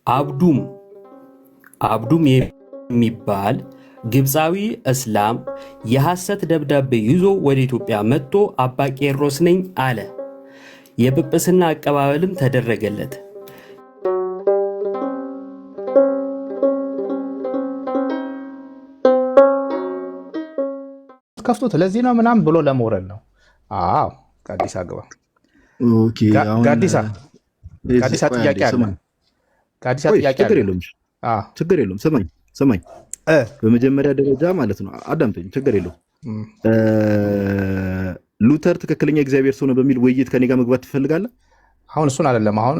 አብዱም የሚባል ግብፃዊ እስላም የሐሰት ደብዳቤ ይዞ ወደ ኢትዮጵያ መጥቶ አባ ቄሮስ ነኝ አለ። የጵጵስና አቀባበልም ተደረገለት። ከፍቶት ለዚህ ነው ምናምን ብሎ ለመውረድ ነው። አዎ ጋዲሳ ግባ። ኦኬ ጋዲሳ ጥያቄ አለ። ጋዲሳ ጥያቄ አለ። ችግር የለውም። ስማኝ በመጀመሪያ ደረጃ ማለት ነው አዳምጠኝ። ችግር የለውም። ሉተር ትክክለኛ እግዚአብሔር ሰው ነው በሚል ውይይት ከኔ ጋር መግባት ትፈልጋለህ? አሁን እሱን አይደለም። አሁን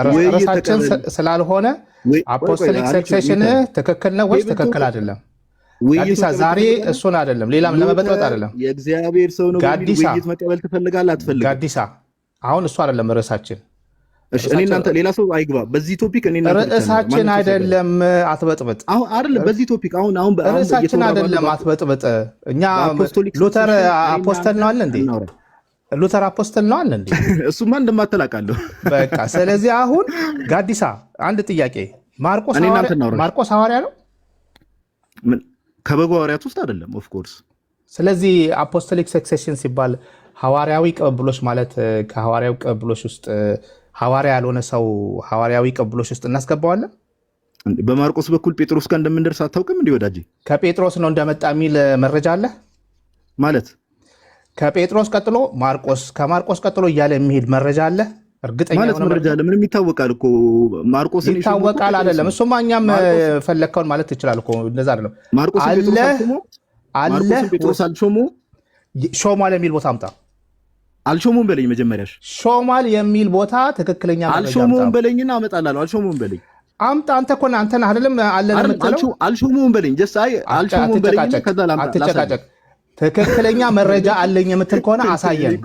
ርዕሳችን ስላልሆነ አፖስቶሊክ ሰክሴሽን ትክክል ነው ወይስ ትክክል አይደለም? ጋዲሳ ዛሬ እሱን አይደለም፣ ሌላም ለመበጥበጥ አይደለም። የእግዚአብሔር ሰው ነው በሚል ውይይት መቀበል ትፈልጋለህ አትፈልግም? ጋዲሳ አሁን እሱ አይደለም ርዕሳችን። እሺ እኔ እናንተ ሌላ ሰው አይግባ በዚህ ቶፒክ። እኔ እናንተ ርዕሳችን አይደለም፣ አትበጥበጥ። አሁን አይደለም በዚህ ቶፒክ አሁን ርዕሳችን አይደለም፣ አትበጥበጥ። እኛ ሉተር አፖስተል ነው አለ እንዴ? ሉተር አፖስተል ነው አለ እንዴ? እሱማ እንደማተላቃለሁ በቃ። ስለዚህ አሁን ጋዲሳ አንድ ጥያቄ፣ ማርቆስ ሐዋርያ ነው? ከበጎ ሐዋርያት ውስጥ አይደለም ኦፍ ኮርስ። ስለዚህ አፖስቶሊክ ሰክሴሽን ሲባል ሐዋርያዊ ቅብብሎች ማለት ከሐዋርያዊ ቅብብሎች ውስጥ ሐዋርያ ያልሆነ ሰው ሐዋርያዊ ቅብብሎች ውስጥ እናስገባዋለን? በማርቆስ በኩል ጴጥሮስ ጋር እንደምንደርስ አታውቅም እንዴ ወዳጄ? ከጴጥሮስ ነው እንደመጣ የሚል መረጃ አለ ማለት ከጴጥሮስ ቀጥሎ ማርቆስ፣ ከማርቆስ ቀጥሎ እያለ የሚሄድ መረጃ አለ? እርግጠኛ ማለት መረጃ አለ? ምንም ይታወቃል እኮ ማርቆስ ይታወቃል አይደለም? እሱማ እኛም ፈለከውን ማለት ትችላለህ እኮ እንደዛ አይደለም። ማርቆስ ጴጥሮስ አልሾሙ ሾሟል የሚል ቦታ አምጣ። አልሾሙም በለኝ መጀመሪያሽ። ሾሟል የሚል ቦታ ትክክለኛ መረጃ አልሾሙም በለኝና አመጣላለሁ። አልሾሙም በለኝ አምጣ። አንተ እኮ አንተን አይደለም አለ ለምትለው አልሾሙም በለኝ ጀስት አልሾሙም በለኝ። ከዛ ላምጣ አትጨቃጨቅ። ትክክለኛ መረጃ አለኝ የምትል ከሆነ አሳየን።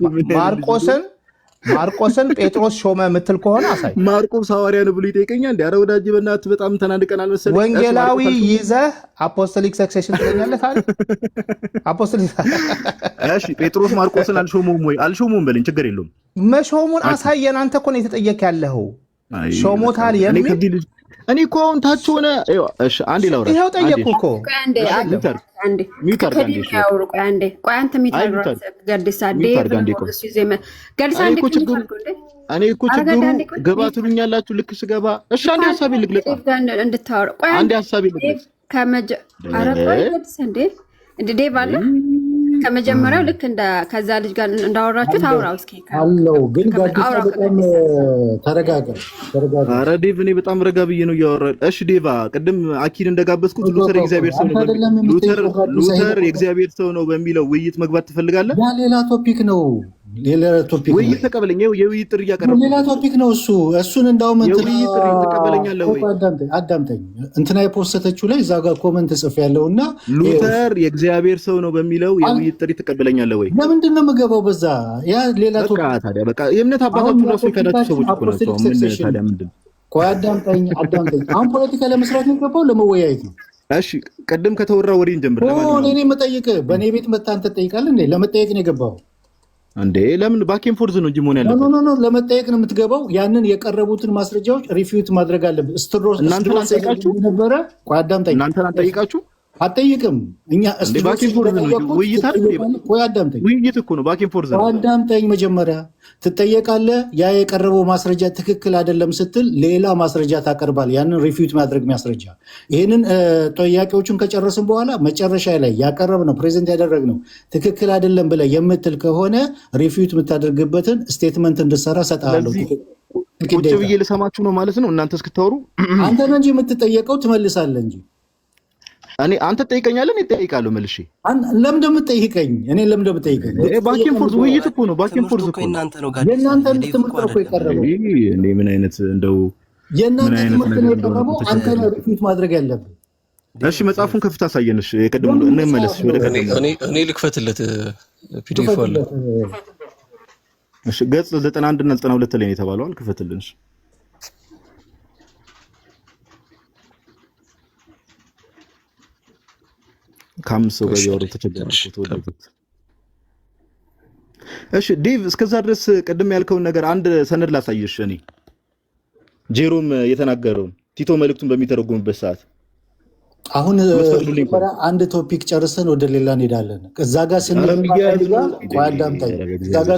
ማርቆስን ጴጥሮስ ሾመ የምትል ከሆነ አሳይ። ማርቆስ ሐዋርያ ነው ብሎ ይጠይቀኛል እንዴ? ኧረ ወዳጅ በእናትህ በጣም ተናንቀናል መሰለኝ። ወንጌላዊ ይዘህ አፖስቶሊክ ሰክሴሽን ትለኛለህ ታዲያ? አፖስቶሊክ እሺ፣ ጴጥሮስ ማርቆስን አልሾመውም ወይ? አልሾመውም በለኝ፣ ችግር የለውም። መሾሙን አሳየን። አንተ እኮ ነው የተጠየቅ ያለኸው። ሾሞታል የሚል እኔ እኮ አሁን ታች ሆነ። እሺ አንዴ ላውራ። ይሄው ጠየቅኩ እኮ አንዴ እኔ እኮ ችግሩ ገባ ትሉኛላችሁ ልክ ስገባ። እሺ አንዴ ሐሳቤ ልግለጽ። አንዴ ሐሳቤ ልግለጽ። ከመጀመሪያው ልክ ከዛ ልጅ ጋር እንዳወራችሁ ታውራው እስኪ አለው። ግን ጋዲሳ በጣም ተረጋጋ። ኧረ ዴቭ እኔ በጣም ረጋ ብዬ ነው እያወራሁ። እሺ ዴቫ ቅድም አኪን እንደጋበዝኩት ሉተር የእግዚአብሔር ሰው ነው ሉተር የእግዚአብሔር ሰው ነው በሚለው ውይይት መግባት ትፈልጋለህ? ያ ሌላ ቶፒክ ነው። ሌላ ቶፒክ ውይይት ተቀበለኝ። የውይይት ጥሪ እያቀረብኩ ሌላ ቶፒክ ነው እሱን እንዳውም የውይይት ጥሪ ትቀበለኛለህ ወይ? አዳምጠኝ። እንትና የፖስተችው ላይ እዛ ጋር ኮመንት ጽፌያለሁና ሉተር የእግዚአብሔር ሰው ነው በሚለው የውይይት ጥሪ ትቀበለኛለህ ወይ? ለምንድን ነው የምገባው በዛ? ያ ሌላ ቶፒክ ታዲያ በቃ የእምነት አባታችሁ ራሱ የካዳችሁ ሰዎች እኮ ናቸው። ምን ታዲያ ምንድን ነው? ቆይ አዳምጠኝ። አሁን ፖለቲካ ለመስራት ነው የገባው ለመወያየት ነው? እሺ ቅድም ከተወራ ወዲህ እንጀምር። ለማንኛውም እኔ የምጠይቅህ በእኔ ቤት መጣ አንተ ትጠይቃለህ እንዴ? ለመጠየቅ ነው የገባው እንዴ? ለምን ባኬን ፎርዝ ነው እንጂ መሆን ያለበት? ኖ ለመጠየቅ ነው የምትገባው። ያንን የቀረቡትን ማስረጃዎች ሪፊዩት ማድረግ አለብህ። እናንተን አንጠይቃችሁ ነበረ። ቆይ አዳምጠኝ። እናንተን አንጠይቃችሁ አጠይቅም እኛ ባኬን ፎርዝ ነው ውይይት አይደል? ቆይ አዳምጠኝ። ውይይት እኮ ነው ባኬን ፎርዝ ነው። አዳምጠኝ። መጀመሪያ ትጠየቃለህ። ያ የቀረበው ማስረጃ ትክክል አይደለም ስትል ሌላ ማስረጃ ታቀርባል። ያንን ሪፊዩት ማድረግ ማስረጃ። ይሄንን ጥያቄዎቹን ከጨረስን በኋላ መጨረሻ ላይ ያቀረብነው ፕሬዘንት ያደረግነው ትክክል አይደለም ብለህ የምትል ከሆነ ሪፊዩት የምታደርግበትን ስቴትመንት እንድሰራ ሰጣለሁ። ቁጭ ብዬ ልሰማችሁ ነው ማለት ነው እናንተ እስክታወሩ። አንተ ነህ እንጂ የምትጠየቀው ትመልሳለህ እንጂ አንተ ትጠይቀኛለህ፣ እኔ እጠይቃለሁ መልሼ። ለምን እንደምትጠይቀኝ እኔ ለምን እንደምትጠይቀኝ? ባኬን ፎርዝ ውይይት እኮ ነው። ባኬን ፎርዝ እኮ የእናንተ ትምህርት እኮ የቀረበው እኔ ምን አይነት እንደው የእናንተ ትምህርት ነው የቀረበው። አንተ ነው ሪፒት ማድረግ ያለብህ። እሺ መጽሐፉን ከፍታ አሳየንሽ። የቀድሞ እንመለስ ወደ እኔ ልክፈትለት ፒዲኤፍ አለ። እሺ ገጽ 91 እና 92 ላይ ነው የተባለው። አልክፈትልንሽ ከአምስት ሰው ጋር ያወሩ ተቸገርኩት። እሺ ዴቭ እስከዛ ድረስ ቅድም ያልከውን ነገር አንድ ሰነድ ላሳየሽ። እኔ ጄሮም የተናገረውን ቲቶ መልእክቱን በሚተረጉምበት ሰዓት አሁን አንድ ቶፒክ ጨርሰን ወደ ሌላ እንሄዳለን። እዛ ጋር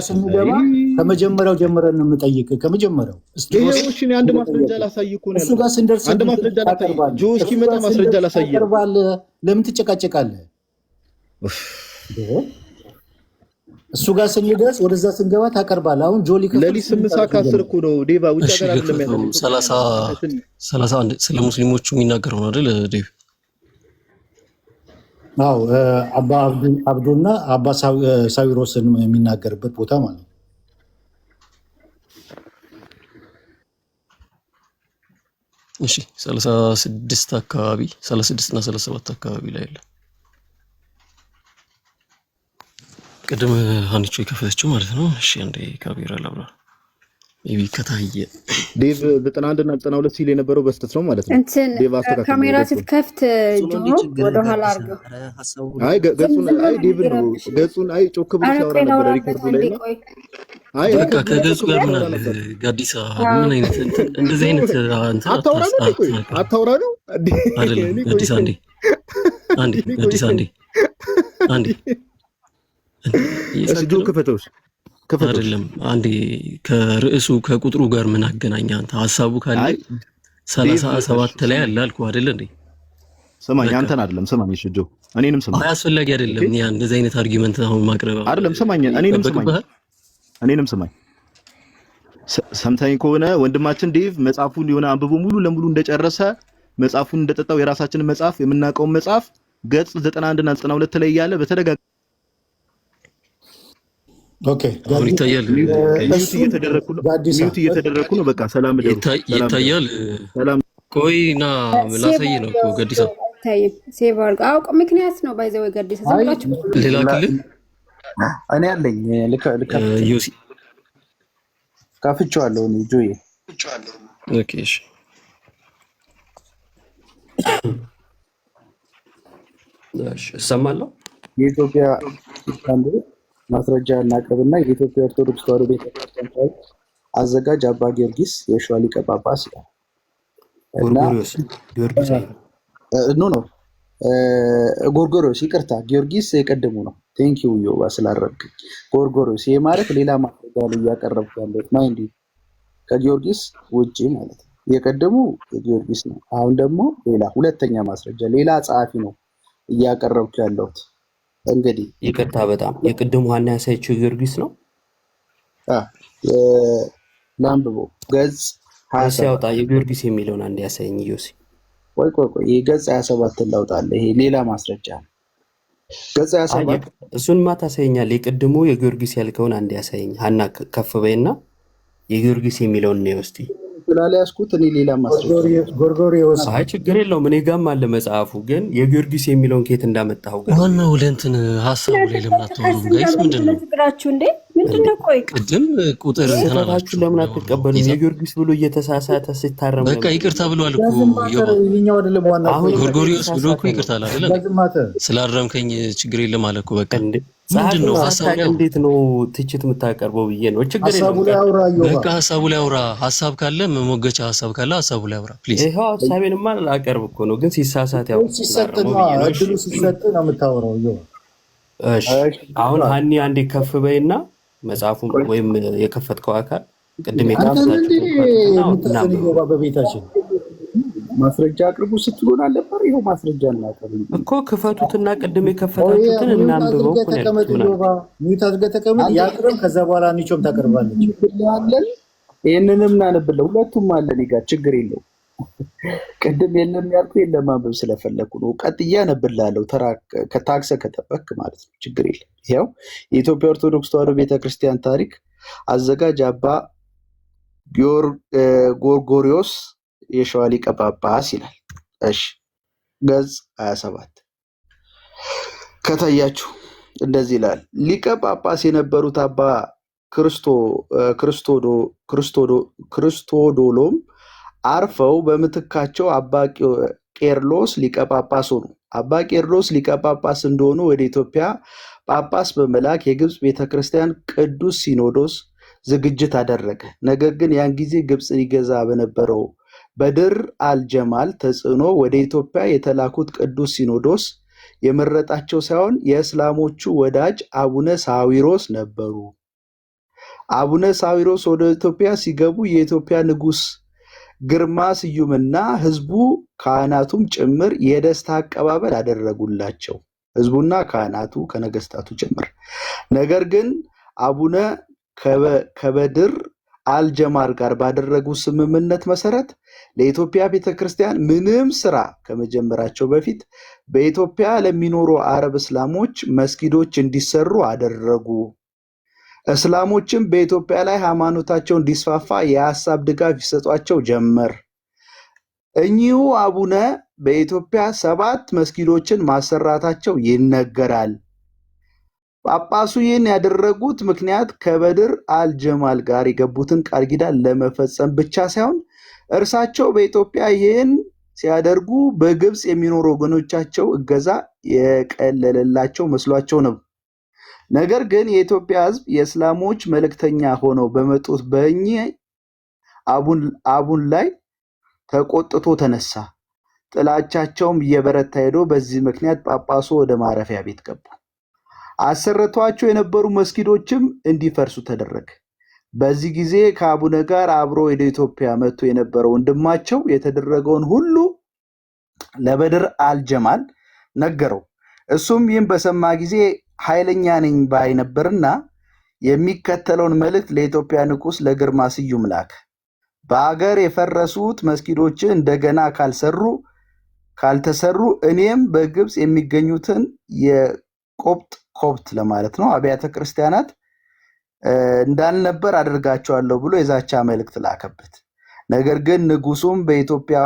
ስንገባ ከመጀመሪያው ጀምረን የምጠይቅ ከመጀመሪያው እስኪ አንድ ማስረጃ ላሳይ እኮ ነው። እሱ ጋር ስንደርስ አንድ ማስረጃ ላሳይ ጆ እስኪመጣ ማስረጃ ላሳይ። ለምን ትጨቃጨቃለህ? እሱ ጋር ስንደርስ ወደዛ ስንገባ ታቀርባለህ። አሁን ጆሊ ለሊ 8 ሰዓት ከ10 እኮ ነው ዴቫ ውጭ ሀገር አይደለም ያለው 31 ስለ ሙስሊሞቹ የሚናገረው ነው አይደል ዴቭ? አዎ አባ አብዱና አባ ሳዊሮስን የሚናገርበት ቦታ ማለት ነው። እሺ 36 አካባቢ 36 እና 37 አካባቢ ላይ አለ። ቅድም ሀኒቾ የከፈተችው ማለት ነው። እሺ አንዴ ካሜራ ላብራ ሜቢ ከታየ ዴቭ 91 እና 92 ሲል የነበረው በስተት ነው ማለት ነው። ዴቭ አስተካክል። ካሜራ ስትከፍት ጆሮ ወደ ኋላ አድርገው። አይ ገጹን አይ ዴቭ ነው ገጹን አይ ጮክ ብሎ ሲያወራ ነበር ሪኮርድ ላይ ነው። አይ በቃ ከገጹ ጋር ምን አለ ጋዲሳ ምን አይነት እንደዚህ አይነት አታውራ ነው አይደለም። ጋዲሳ አንዴ ጋዲሳ አንዴ እሺ ጆ ከፈተውሽ አይደለም አንዴ ከርዕሱ ከቁጥሩ ጋር ምን አገናኛ? አንተ ሐሳቡ ካለ 37 ላይ አለ አልኩ አይደል እንዴ? ሰማኝ አንተን አይደለም ሰማኝ። እሺ ጆ እኔንም ሰማኝ። አያስፈልግ አይደለም ያ እንደዚህ አይነት አርጊመንት አሁን ማቅረብ አይደለም። ሰማኝ እኔንም ሰማኝ። ሰምታኝ ከሆነ ወንድማችን ዴቭ መጽሐፉን የሆነ አንብቦ ሙሉ ለሙሉ እንደጨረሰ መጽሐፉን እንደጠጣው የራሳችንን መጽሐፍ የምናውቀውን መጽሐፍ ገጽ 91 እና 92 ላይ ያለ በተደጋጋሚ ኦኬ ይታያል። ሚውት እየተደረኩ ነው። በቃ ሰላም ይታያል። ቆይና ላሳይ ነው እኮ ጋዲሳ ሴቭ አድርገው አውቅ ምክንያት ነው ባይዘው ጋዲሳ ዝምብላችሁ ሌላ ክልል እኔ አለኝ ዩሲ ካፍቻለሁ እኔ ጆዬ ኦኬ እሺ እሰማለሁ። የኢትዮጵያ ስታንዳርድ ማስረጃ እናቀርብና የኢትዮጵያ ኦርቶዶክስ ተዋሕዶ ቤተክርስቲያን አዘጋጅ አባ ጊዮርጊስ የሸዋ ሊቀ ጳጳስ ይላል እና ጎርጎሪዮስ ይቅርታ፣ ጊዮርጊስ የቀደሙ ነው። ቴንክ ዩ ዮባ ስላረብክ። ጎርጎሪዮስ ይሄ ማለት ሌላ ማስረጃ ላይ እያቀረብኩ ያለሁት ማይንዲ ከጊዮርጊስ ውጪ ማለት ነው። የቀደሙ ጊዮርጊስ ነው። አሁን ደግሞ ሌላ ሁለተኛ ማስረጃ ሌላ ጸሐፊ ነው እያቀረብኩ ያለሁት። እንግዲህ ይቅርታ በጣም የቅድሙ ዋና ያሳየችው ጊዮርጊስ ነው። ላምብቦ ገጽ 27 ያውጣ የጊዮርጊስ የሚለውን አንድ ያሳየኝ ዮሲ። ቆይ ይሄ ገጽ 27 ላውጣለህ። ይሄ ሌላ ማስረጃ ነው። ገጽ 27 እሱን ማታ ያሳየኛል። የቅድሙ የጊዮርጊስ ያልከውን አንድ ያሳየኝ። ሀና ከፍ በይና የጊዮርጊስ የሚለውን ነው እስቲ ስላልያዝኩት እኔ ሌላ ማስረጃ ጎርጎሪዮስ አይ ችግር የለውም። እኔ ጋርም አለ መጽሐፉ፣ ግን የጊዮርጊስ የሚለውን ከየት እንዳመጣው ግን ዋናው ለእንትን ሐሳቡ ላይ ለምን አትወሩም ጋይስ? ምንድነው ችግራችሁ እንዴ? ምንድነው? ቆይ ቅድም ቁጥር ተናላችሁ ለምን አትቀበሉ? የጊዮርጊስ ብሎ እየተሳሳተ ሲታረም በቃ ይቅርታ ብሏል እኮ አሁን ጎርጎሪዮስ ብሎ እኮ ይቅርታ አለ አይደል? ስላረምከኝ ችግር የለም አለ እኮ በቃ ምንድነው ሐሳቡ? እንዴት ነው ትችት የምታቀርበው ብዬ ነው። ችግር የለም በቃ ሐሳቡ ላይ አውራ። ሐሳብ ካለ መሞገቻ ሐሳብ ካለ ሐሳቡ ላይ አውራ ፕሊዝ። ይሄው ሐሳቤንማ ላቀርብ እኮ ነው፣ ግን ሲሳሳት ያው ሲሰጥ ነው እድሉ ሲሰጥ ነው የምታወራው። እሺ አሁን ሀኒ አንዴ ከፍ በይና መጽሐፉን ወይም የከፈትከው አካል ቅድም የከፈታችሁ በቤታችን ማስረጃ አቅርቡ ስትሉን አልነበር? ይኸው ማስረጃ እናቀርብ እኮ ክፈቱትና ቅድም የከፈታችሁትን እናንብበው እኮ ሚዩት አድርገህ ተቀመጥ። ያቅርብ። ከዛ በኋላ አንቺም ታቀርባለች። ይሄንንም እናነብለው። ሁለቱም አለ እኔ ጋር ችግር የለው። ቅድም የለም ያልኩ የለም ማንበብ ስለፈለኩ ነው። ቀጥዬ አነብልሃለሁ። ከታክሰ ከጠበቅ ማለት ነው። ችግር የለም። ይኸው የኢትዮጵያ ኦርቶዶክስ ተዋሕዶ ቤተክርስቲያን ታሪክ አዘጋጅ አባ ጎርጎሪዮስ የሸዋ ሊቀ ጳጳስ ይላል። እሺ ገጽ 27 ከታያችሁ እንደዚህ ይላል። ሊቀ ጳጳስ የነበሩት አባ ክርስቶዶሎም አርፈው በምትካቸው አባ ቄርሎስ ሊቀ ጳጳስ ሆኑ። አባ ቄርሎስ ሊቀ ጳጳስ እንደሆኑ ወደ ኢትዮጵያ ጳጳስ በመላክ የግብፅ ቤተክርስቲያን ቅዱስ ሲኖዶስ ዝግጅት አደረገ። ነገር ግን ያን ጊዜ ግብፅን ይገዛ በነበረው በድር አልጀማል ተጽዕኖ ወደ ኢትዮጵያ የተላኩት ቅዱስ ሲኖዶስ የመረጣቸው ሳይሆን የእስላሞቹ ወዳጅ አቡነ ሳዊሮስ ነበሩ። አቡነ ሳዊሮስ ወደ ኢትዮጵያ ሲገቡ የኢትዮጵያ ንጉሥ ግርማ ስዩምና ህዝቡ ካህናቱም ጭምር የደስታ አቀባበል አደረጉላቸው። ህዝቡና ካህናቱ ከነገስታቱ ጭምር። ነገር ግን አቡነ ከበድር አልጀማል ጋር ባደረጉት ስምምነት መሰረት ለኢትዮጵያ ቤተክርስቲያን ምንም ስራ ከመጀመራቸው በፊት በኢትዮጵያ ለሚኖሩ አረብ እስላሞች መስጊዶች እንዲሰሩ አደረጉ። እስላሞችም በኢትዮጵያ ላይ ሃይማኖታቸው እንዲስፋፋ የሐሳብ ድጋፍ ይሰጧቸው ጀመር። እኚሁ አቡነ በኢትዮጵያ 7 መስጊዶችን ማሰራታቸው ይነገራል። ጳጳሱ ይህን ያደረጉት ምክንያት ከበድር አልጀማል ጋር የገቡትን ቃል ኪዳን ለመፈጸም ብቻ ሳይሆን እርሳቸው በኢትዮጵያ ይህን ሲያደርጉ በግብፅ የሚኖሩ ወገኖቻቸው እገዛ የቀለለላቸው መስሏቸው ነው። ነገር ግን የኢትዮጵያ ሕዝብ የእስላሞች መልእክተኛ ሆነው በመጡት በእኚህ አቡን ላይ ተቆጥቶ ተነሳ። ጥላቻቸውም እየበረታ ሄዶ በዚህ ምክንያት ጳጳሱ ወደ ማረፊያ ቤት ገቡ። አሰርተዋቸው የነበሩ መስጊዶችም እንዲፈርሱ ተደረገ። በዚህ ጊዜ ከአቡነ ጋር አብሮ ወደ ኢትዮጵያ መጥቶ የነበረው ወንድማቸው የተደረገውን ሁሉ ለበድር አልጀማል ነገረው። እሱም ይህን በሰማ ጊዜ ኃይለኛ ነኝ ባይ ነበርና የሚከተለውን መልእክት ለኢትዮጵያ ንጉሥ ለግርማ ስዩም ላከ። በአገር የፈረሱት መስጊዶች እንደገና ካልተሰሩ እኔም በግብፅ የሚገኙትን ኮፕት ለማለት ነው አብያተ ክርስቲያናት እንዳልነበር አድርጋቸዋለሁ ብሎ የዛቻ መልእክት ላከበት። ነገር ግን ንጉሱም በኢትዮጵያ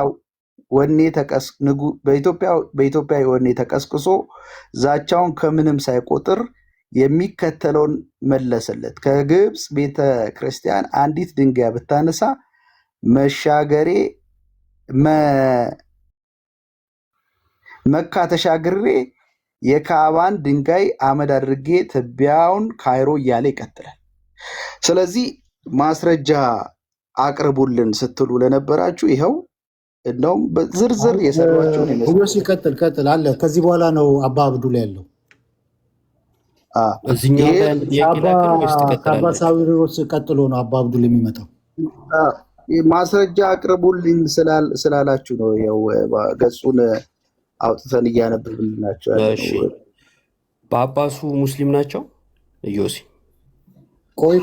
ወኔ ተቀስቅሶ ዛቻውን ከምንም ሳይቆጥር የሚከተለውን መለሰለት። ከግብፅ ቤተ ክርስቲያን አንዲት ድንጋይ ብታነሳ መካ ተሻግሬ የካባን ድንጋይ አመድ አድርጌ ትቢያውን ካይሮ እያለ ይቀጥላል። ስለዚህ ማስረጃ አቅርቡልን ስትሉ ለነበራችሁ ይኸው እንደውም በዝርዝር የሰሯቸውን ይመስላል። ቀጥል አለ። ከዚህ በኋላ ነው አባ አብዱል ያለው። ከአባ ሳዊሮስ ቀጥሎ ነው አባ አብዱል የሚመጣው። ማስረጃ አቅርቡልኝ ስላላችሁ ነው ያው ገጹን አውጥተን እያነበብንላቸው ያለው። ጳጳሱ ሙስሊም ናቸው? ኢዮሲ ቆይ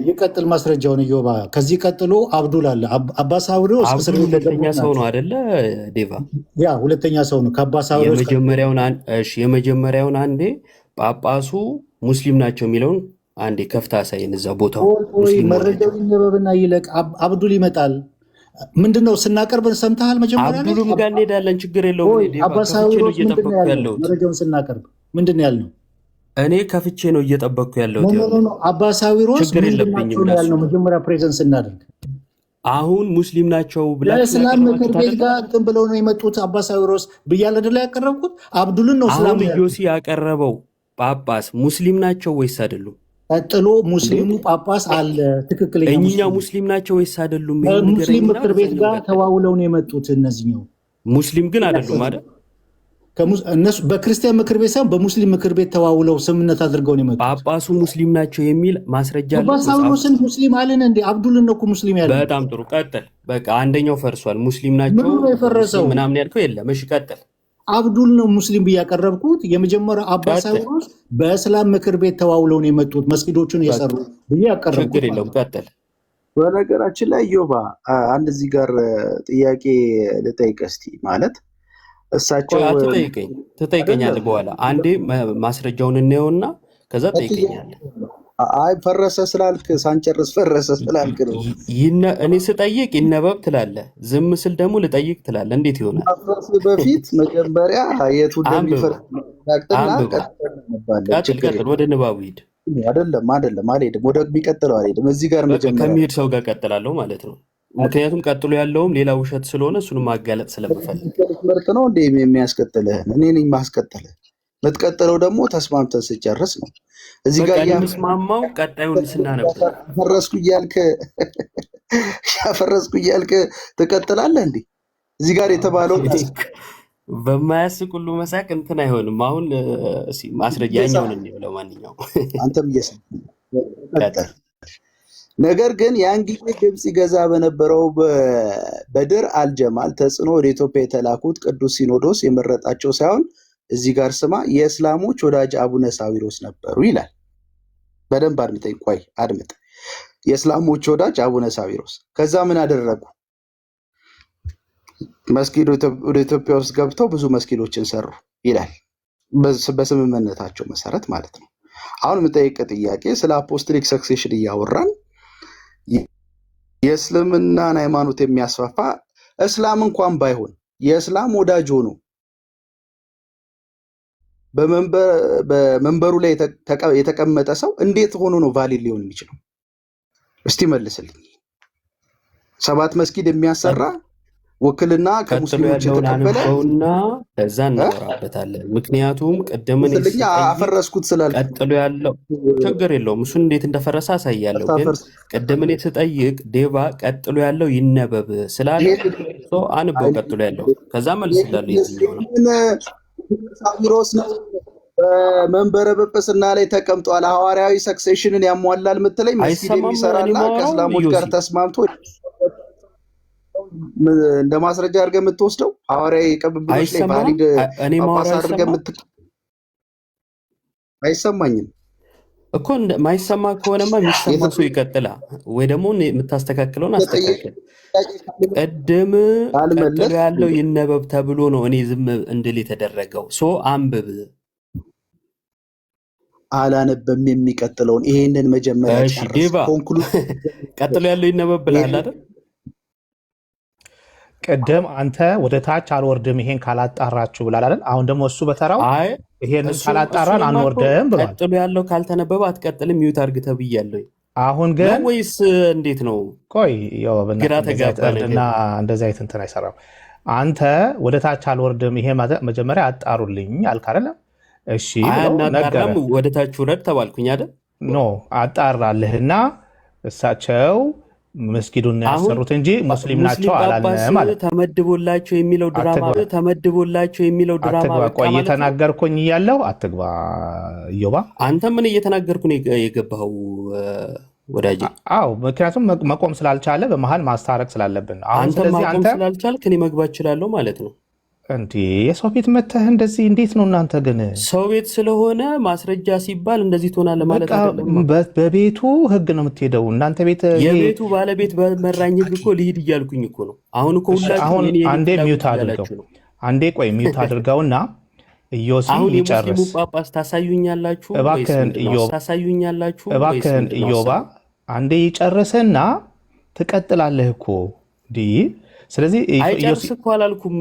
ይቀጥል ማስረጃውን እዮባ። ከዚህ ቀጥሎ አብዱል አለ። አባ ሳዊሮስ ሁለተኛ ሰው ነው አይደለ ዴቫ? ያ ሁለተኛ ሰው ነው። ከአባ ሳዊሮስ የመጀመሪያውን አንዴ ጳጳሱ ሙስሊም ናቸው የሚለውን አንዴ ከፍታ ሳይን እዛ ቦታው መረጃው ይነበብና ይለቅ። አብዱል ይመጣል። ምንድነው ስናቀርብን ሰምተሃል? መጀመሪያ አብዱልም ጋር እንሄዳለን፣ ችግር የለውም። አባ ሳዊሮስ መረጃውን ስናቀርብ ምንድን ያልነው? እኔ ከፍቼ ነው እየጠበቅኩ ያለሁት። አባ ሳዊሮስ ምንድናቸው ነው ያልነው? መጀመሪያ ፕሬዘንስ እናደርግ። አሁን ሙስሊም ናቸው ለእስላም ምክር ቤት ጋር እንትን ብለው ነው የመጡት። አባ ሳዊሮስ ብያለ አይደል ያቀረብኩት? አብዱልን ነው አሁን ኢዮሲ ያቀረበው ጳጳስ ሙስሊም ናቸው ወይስ አይደሉም? ቀጥሎ ሙስሊሙ ጳጳስ አለ። ትክክለኛ እኛ ሙስሊም ናቸው ወይስ አይደሉም? ሙስሊም ምክር ቤት ጋር ተዋውለው ነው የመጡት። እነዚህኛው ሙስሊም ግን አይደሉም አይደል? እነሱ በክርስቲያን ምክር ቤት ሳይሆን በሙስሊም ምክር ቤት ተዋውለው ስምምነት አድርገው ነው የመጡት። ጳጳሱ ሙስሊም ናቸው የሚል ማስረጃ አለ። ጳጳሳውስን ሙስሊም አለን እንዴ? አብዱልን ነው እኮ ሙስሊም ያለው። በጣም ጥሩ ቀጥል። በቃ አንደኛው ፈርሷል። ሙስሊም ናቸው ምናምን ያልከው የለም። እሺ ቀጥል። አብዱል ነው ሙስሊም ብያቀረብኩት። የመጀመሪያው አባ ሳዊሮስ በእስላም ምክር ቤት ተዋውለው ነው የመጡት መስጊዶችን የሰሩ ብያቀረብኩት። ችግር የለውም ቀጥል። በነገራችን ላይ ዮባ አንድ እዚህ ጋር ጥያቄ ልጠይቅ እስቲ። ማለት እሳቸው ትጠይቀኛለህ በኋላ አንዴ ማስረጃውን እናየውና ከዛ ጠይቀኛለህ። አይ ፈረሰ ስላልክ ሳንጨርስ ፈረሰ ስላልክ ነው። እኔ ስጠይቅ ይነበብ ትላለህ፣ ዝም ስል ደግሞ ልጠይቅ ትላለህ። እንዴት ይሆናል? በፊት መጀመሪያ የቱ እንደሚፈርስ ቀጥል። ወደ ንባቡ ሂድ። አይደለም አልሄድም፣ ወደሚቀጥለው አልሄድም። እዚህ ጋር መጀመሪያ ከሚሄድ ሰው ጋር ቀጥላለሁ ማለት ነው። ምክንያቱም ቀጥሎ ያለውም ሌላ ውሸት ስለሆነ እሱንም ማጋለጥ ስለምፈልግ። ትምህርት ነው እንደ የሚያስቀጥልህን እኔ ነኝ ማስቀጥልህ። የምትቀጥለው ደግሞ ተስማምተን ስጨርስ ነው። እዚህ ጋር የምስማማው ቀጣዩን ስናነብ ያፈረስኩ እያልክ ትቀጥላለህ እንዴ? እዚህ ጋር የተባለው በማያስቅ ሁሉ መሳቅ እንትን አይሆንም። አሁን ማስረጃ ያኛውን እንብለው ማንኛውም አንተም ነገር ግን ያን ጊዜ ግብጽ ይገዛ በነበረው በድር አልጀማል ተጽዕኖ ወደ ኢትዮጵያ የተላኩት ቅዱስ ሲኖዶስ የመረጣቸው ሳይሆን እዚህ ጋር ስማ የእስላሞች ወዳጅ አቡነ ሳዊሮስ ነበሩ ይላል። በደንብ አድምጠኝ፣ ቆይ አድምጥ። የእስላሞች ወዳጅ አቡነ ሳዊሮስ ከዛ ምን አደረጉ? መስጊድ ወደ ኢትዮጵያ ውስጥ ገብተው ብዙ መስጊዶችን ሰሩ ይላል። በስምምነታቸው መሰረት ማለት ነው። አሁን የምጠይቅ ጥያቄ ስለ አፖስቶሊክ ሰክሴሽን እያወራን የእስልምናን ሃይማኖት የሚያስፋፋ እስላም እንኳን ባይሆን የእስላም ወዳጅ ሆኖ በመንበሩ ላይ የተቀመጠ ሰው እንዴት ሆኖ ነው ቫሊድ ሊሆን የሚችለው? እስቲ መልስልኝ። 7 መስጊድ የሚያሰራ ውክልና ከሙስሊሞች የተቀበለውና ከዛ እናወራበታለን። ምክንያቱም ቀደምን አፈረስኩት ስላለ ቀጥሎ ያለው ችግር የለውም። እሱን እንዴት እንደፈረሰ አሳያለሁ። ግን ቀደምን የተጠይቅ ዴቫ ቀጥሎ ያለው ይነበብ ስላለ አንበው ቀጥሎ ያለው ከዛ መልስላለሁ። ሳዊሮስ ነው መንበረ ጵጵስና ላይ ተቀምጧል። ሐዋርያዊ ሰክሴሽንን ያሟላል ምትለኝ መስጊድ የሚሰራና ከእስላሞች ጋር ተስማምቶ እንደ ማስረጃ አድርገህ የምትወስደው ሐዋርያዊ ቅብብሎች ላይ ቫሊድ ጳጳስ አድርገህ አይሰማኝም እኮ። ማይሰማ ከሆነማ የሚሰማ ሰው ይቀጥላ፣ ወይ ደግሞ የምታስተካክለውን አስተካክል። ቀደም ቀጥሎ ያለው ይነበብ ተብሎ ነው እኔ ዝም እንድል የተደረገው። አንብብ። አላነበም የሚቀጥለውን ይሄንን መጀመሪያ ቀጥሎ ያለው ይነበብ ብለሃል አይደል? ቅድም አንተ ወደ ታች አልወርድም ይሄን ካላጣራችሁ ብላል አይደል? አሁን ደግሞ እሱ በተራው ይሄን ካላጣራን አንወርድም ብሏል። ቀጥሎ ያለው ካልተነበበ አትቀጥልም ሚውት አድርግ ተብያለሁ። አሁን ግን ወይስ እንዴት ነው? ቆይ ግራ ተጋባልና እንደዚህ አይነት እንትን አይሰራም። አንተ ወደ ታች አልወርድም ይሄ መጀመሪያ አጣሩልኝ አልክ አይደል? እሺ ነገርም ወደ ታች ወረድ ተባልኩኝ አይደል? ኖ አጣራልህና እሳቸው መስጊዱን ያሰሩት እንጂ ሙስሊም ናቸው አላልንም ማለት ተመድቦላቸው የሚለው ድራማ ቆይ እየተናገርኩኝ እያለሁ አትግባ እዮባ። አንተ ምን እየተናገርኩ ነው የገባኸው ወዳጅ? አዎ ምክንያቱም መቆም ስላልቻለ በመሃል ማስታረቅ ስላለብን አሁን ስለዚህ አንተ ስላልቻልክ እኔ መግባት እችላለሁ ማለት ነው እንዴ? የሰው ቤት መተህ እንደዚህ እንዴት ነው እናንተ? ግን ሰው ቤት ስለሆነ ማስረጃ ሲባል እንደዚህ ትሆናለህ ማለት አይደለም። በቤቱ ህግ ነው የምትሄደው። እናንተ ቤት የቤቱ ባለቤት በመራኝ ህግ እኮ ልሂድ እያልኩኝ እኮ ነው። አሁን እኮ አሁን አንዴ ሚውት አድርገው፣ አንዴ ቆይ ሚውት አድርገውና ኢዮሲ ይጨርስ። ሙስሊሙ ጳጳስ ታሳዩኛላችሁ? እባክህን ኢዮባ አንዴ ይጨርስና ትቀጥላለህ እኮ ዲ ስለዚህ ኢየሱስ እኮ አላልኩም፣